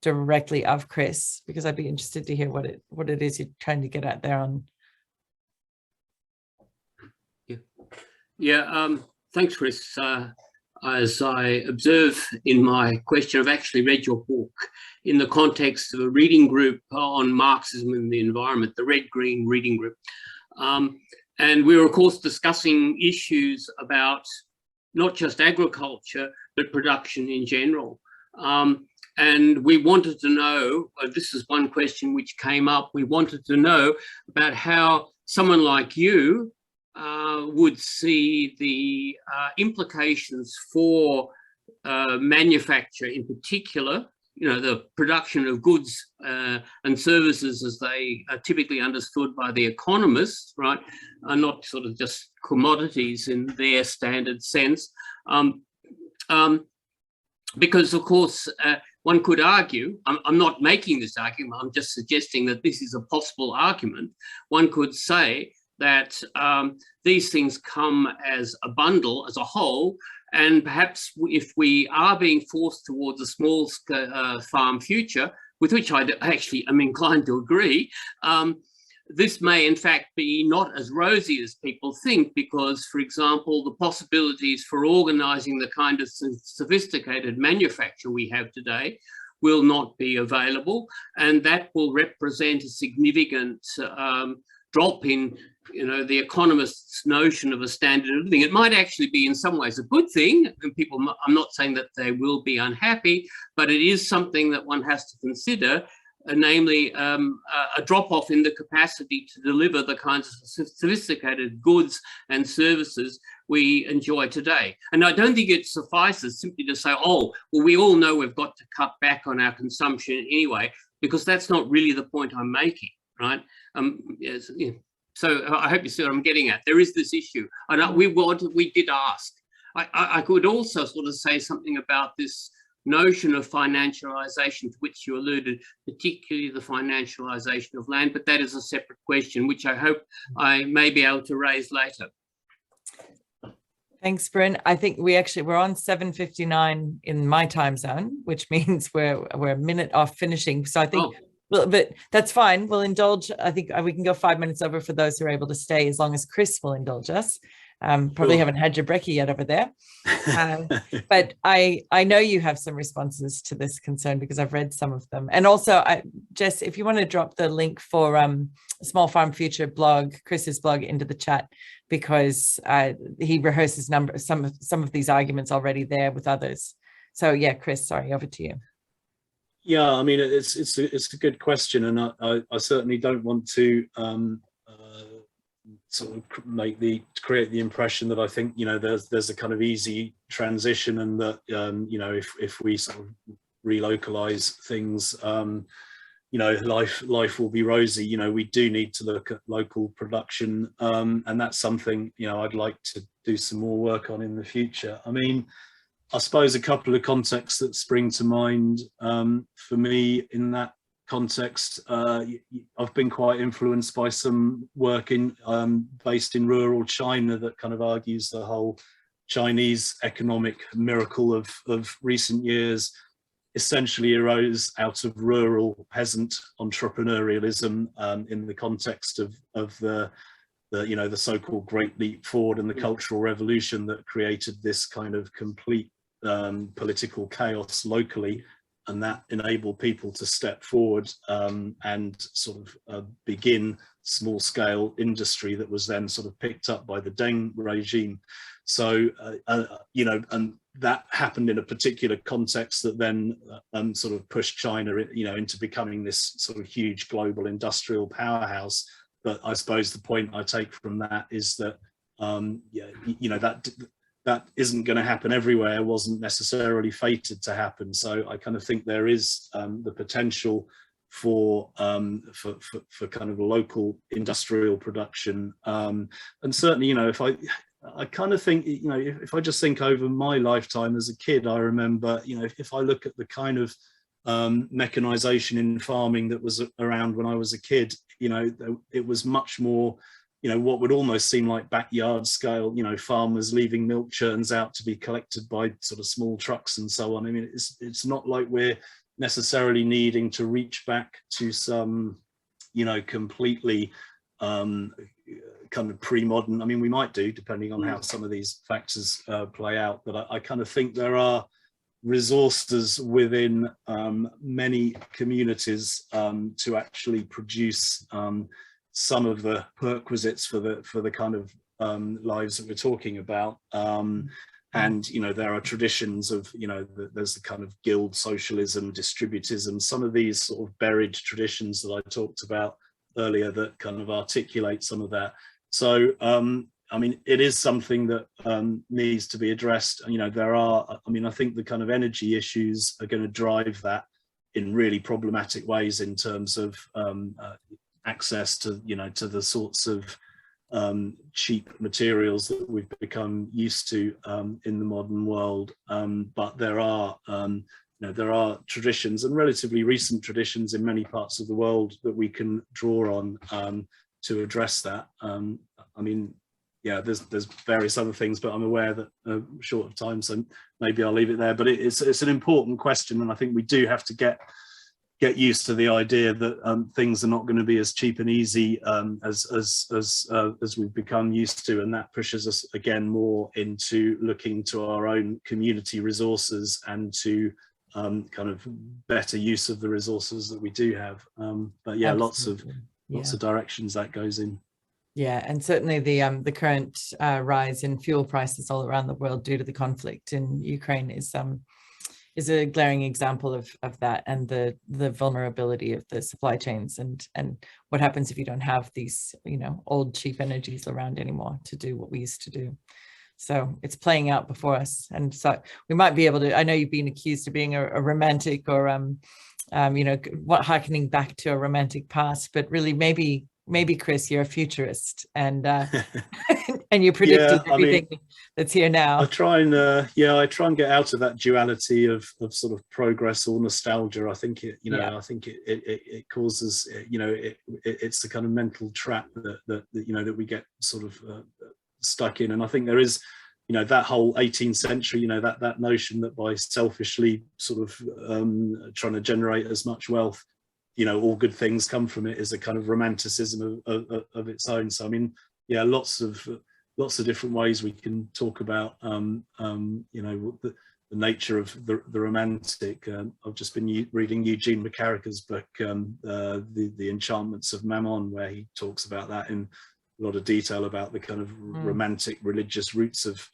directly of Chris, because I'd be interested to hear what it is you're trying to get at there on. Yeah, thanks, Chris. As I observe in my question, I've actually read your book in the context of a reading group on Marxism and the environment, the Red-Green Reading Group. And we were, of course, discussing issues about not just agriculture, but production in general. And we wanted to know, this is one question which came up, we wanted to know about how someone like you would see the implications for manufacture in particular, you know, the production of goods and services as they are typically understood by the economists, right, are not sort of just commodities in their standard sense. Because, of course, one could argue, I'm not making this argument, I'm just suggesting that this is a possible argument. One could say that these things come as a bundle, as a whole, and perhaps if we are being forced towards a small farm future, with which I actually am inclined to agree, this may in fact be not as rosy as people think, because, for example, the possibilities for organizing the kind of sophisticated manufacture we have today will not be available, and that will represent a significant drop in, you know, the economist's notion of a standard of living. It might actually be in some ways a good thing, and people, I'm not saying that they will be unhappy, but it is something that one has to consider, namely a drop-off in the capacity to deliver the kinds of sophisticated goods and services we enjoy today. And I don't think it suffices simply to say, oh, well, we all know we've got to cut back on our consumption anyway, because that's not really the point I'm making, right? Yes, yeah. So I hope you see what I'm getting at. There is this issue, and we did ask. I could also sort of say something about this notion of financialization to which you alluded, particularly the financialization of land, but that is a separate question, which I hope I may be able to raise later. Thanks, Bryn. I think we're on 7:59 in my time zone, which means we're a minute off finishing. So I think, well, but that's fine. We'll indulge. I think we can go 5 minutes over for those who are able to stay, as long as Chris will indulge us. Probably haven't had your brekkie yet over there. But I know you have some responses to this concern because I've read some of them. And also, Jess, if you want to drop the link for Small Farm Future blog, Chris's blog, into the chat, because he rehearses some of these arguments already there with others. So yeah, Chris, sorry, over to you. Yeah, I mean, it's a good question, and I certainly don't want to sort of create the impression that I think, you know, there's a kind of easy transition, and that you know, if we sort of relocalize things, you know, life will be rosy. You know, we do need to look at local production, and that's something, you know, I'd like to do some more work on in the future. I mean, I suppose a couple of contexts that spring to mind for me in that context. I've been quite influenced by some work in based in rural China that kind of argues the whole Chinese economic miracle of recent years essentially arose out of rural peasant entrepreneurialism in the context of the you know, the so-called Great Leap Forward and the Cultural Revolution that created this kind of complete political chaos locally, and that enabled people to step forward and sort of begin small-scale industry that was then sort of picked up by the Deng regime. So you know, and that happened in a particular context that then sort of pushed China, you know, into becoming this sort of huge global industrial powerhouse. But I suppose the point I take from that is that yeah, you know, that isn't going to happen everywhere, wasn't necessarily fated to happen. So I kind of think there is the potential for kind of local industrial production, and certainly, you know, if I kind of think, you know, if I just think over my lifetime as a kid, I remember, you know, if I look at the kind of mechanization in farming that was around when I was a kid, you know, it was much more, you know, what would almost seem like backyard scale, you know, farmers leaving milk churns out to be collected by sort of small trucks and so on. I mean, it's not like we're necessarily needing to reach back to some, you know, completely kind of pre-modern. I mean, we might do, depending on how some of these factors play out, but I kind of think there are resources within many communities to actually produce some of the perquisites for the kind of lives that we're talking about. And, you know, there are traditions of, you know, there's the kind of guild socialism, distributism, some of these sort of buried traditions that I talked about earlier that kind of articulate some of that. So, I mean, it is something that needs to be addressed. You know, there are, I mean, I think the kind of energy issues are going to drive that in really problematic ways in terms of access to, you know, to the sorts of cheap materials that we've become used to in the modern world. But there are, you know, there are traditions, and relatively recent traditions in many parts of the world, that we can draw on to address that. I mean, yeah, there's various other things, but I'm aware that short of time, so maybe I'll leave it there. But it's an important question, and I think we do have to get used to the idea that things are not going to be as cheap and easy as we've become used to, and that pushes us again more into looking to our own community resources and to kind of better use of the resources that we do have. But yeah, Absolutely. lots of directions that goes in. Yeah, and certainly the current rise in fuel prices all around the world due to the conflict in Ukraine is a glaring example of that, and the vulnerability of the supply chains, and what happens if you don't have these, you know, old cheap energies around anymore to do what we used to do. So it's playing out before us, and so we might be able to. I know you've been accused of being a romantic, or you know, harkening back to a romantic past, but really maybe Chris, you're a futurist, and and you predicted everything that's here now. I try and get out of that duality of sort of progress or nostalgia. I think it, you know, I think it causes, you know, it's the kind of mental trap that you know, that we get sort of stuck in. And I think there is, you know, that whole 18th century, you know, that notion that by selfishly sort of trying to generate as much wealth, you know, all good things come from it, is a kind of romanticism of its own. So I mean, yeah, lots of different ways we can talk about you know, the nature of the romantic. I've just been reading Eugene McCarrick's book, the Enchantments of Mammon, where he talks about that in a lot of detail, about the kind of romantic religious roots of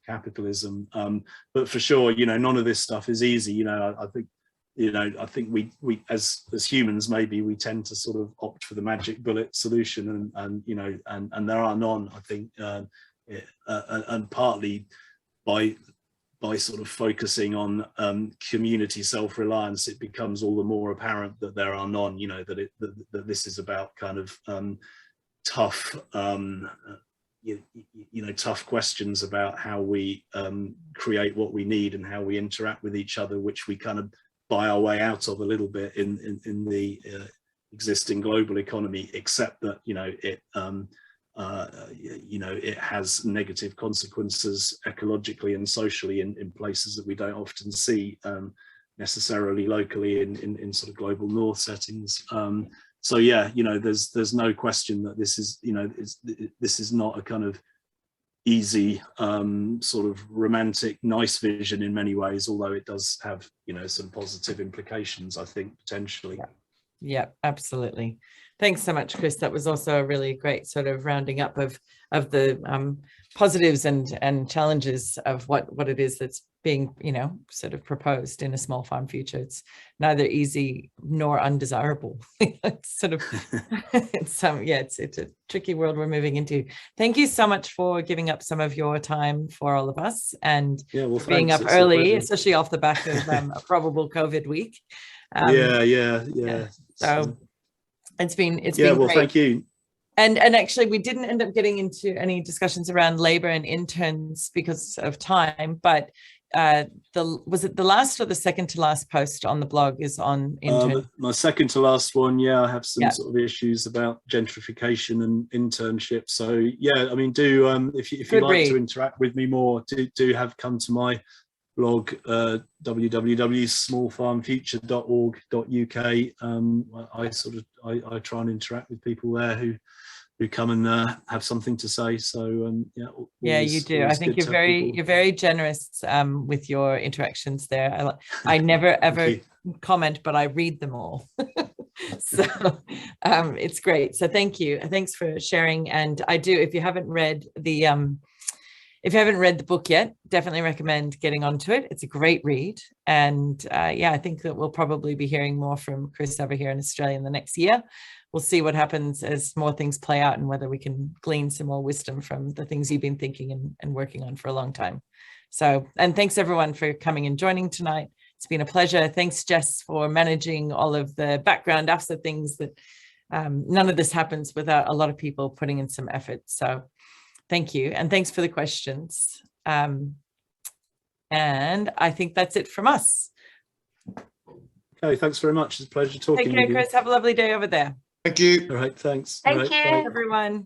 capitalism. But for sure, you know, none of this stuff is easy. You know, I think, you know, I think we as humans, maybe we tend to sort of opt for the magic bullet solution, and you know, and there are none, I think, and partly by by sort of focusing on community self-reliance, it becomes all the more apparent that there are none, you know, that this is about kind of tough, tough questions about how we create what we need and how we interact with each other, which we kind of buy our way out of a little bit in the existing global economy, except that, you know, it has negative consequences ecologically and socially in places that we don't often see necessarily locally in sort of global north settings. So yeah, you know, there's no question that this is, you know, this is not a kind of easy sort of romantic nice vision in many ways, although it does have, you know, some positive implications, I think, potentially. Yeah, absolutely. Thanks so much, Chris. That was also a really great sort of rounding up of the positives and challenges of what it is that's being, you know, sort of proposed in a small farm future. It's neither easy nor undesirable. It's sort of, it's a tricky world we're moving into. Thank you so much for giving up some of your time for all of us, and being up early, especially off the back of a probable COVID week. So it's been great. Thank you. And actually, we didn't end up getting into any discussions around labor and interns because of time, but was it the last or the second to last post on the blog is on interns? My second to last one. I have some sort of issues about gentrification and internship. So yeah, I mean, do if you'd like to interact with me more, do come to my blog, www.smallfarmfuture.org.uk. I try and interact with people there who come and have something to say. So you do. I think you're very generous with your interactions there. I never ever comment, but I read them all. So it's great. So thank you. Thanks for sharing. And I do, if you haven't read the book yet, definitely recommend getting onto it. It's a great read. And I think that we'll probably be hearing more from Chris over here in Australia in the next year. We'll see what happens as more things play out and whether we can glean some more wisdom from the things you've been thinking and working on for a long time. So, and thanks everyone for coming and joining tonight. It's been a pleasure. Thanks, Jess, for managing all of the background after things that none of this happens without a lot of people putting in some effort. So thank you. And thanks for the questions. And I think that's it from us. Okay, thanks very much. It's a pleasure talking with you. Take care, Chris. Have a lovely day over there. Thank you. All right, thanks. Thank you, everyone.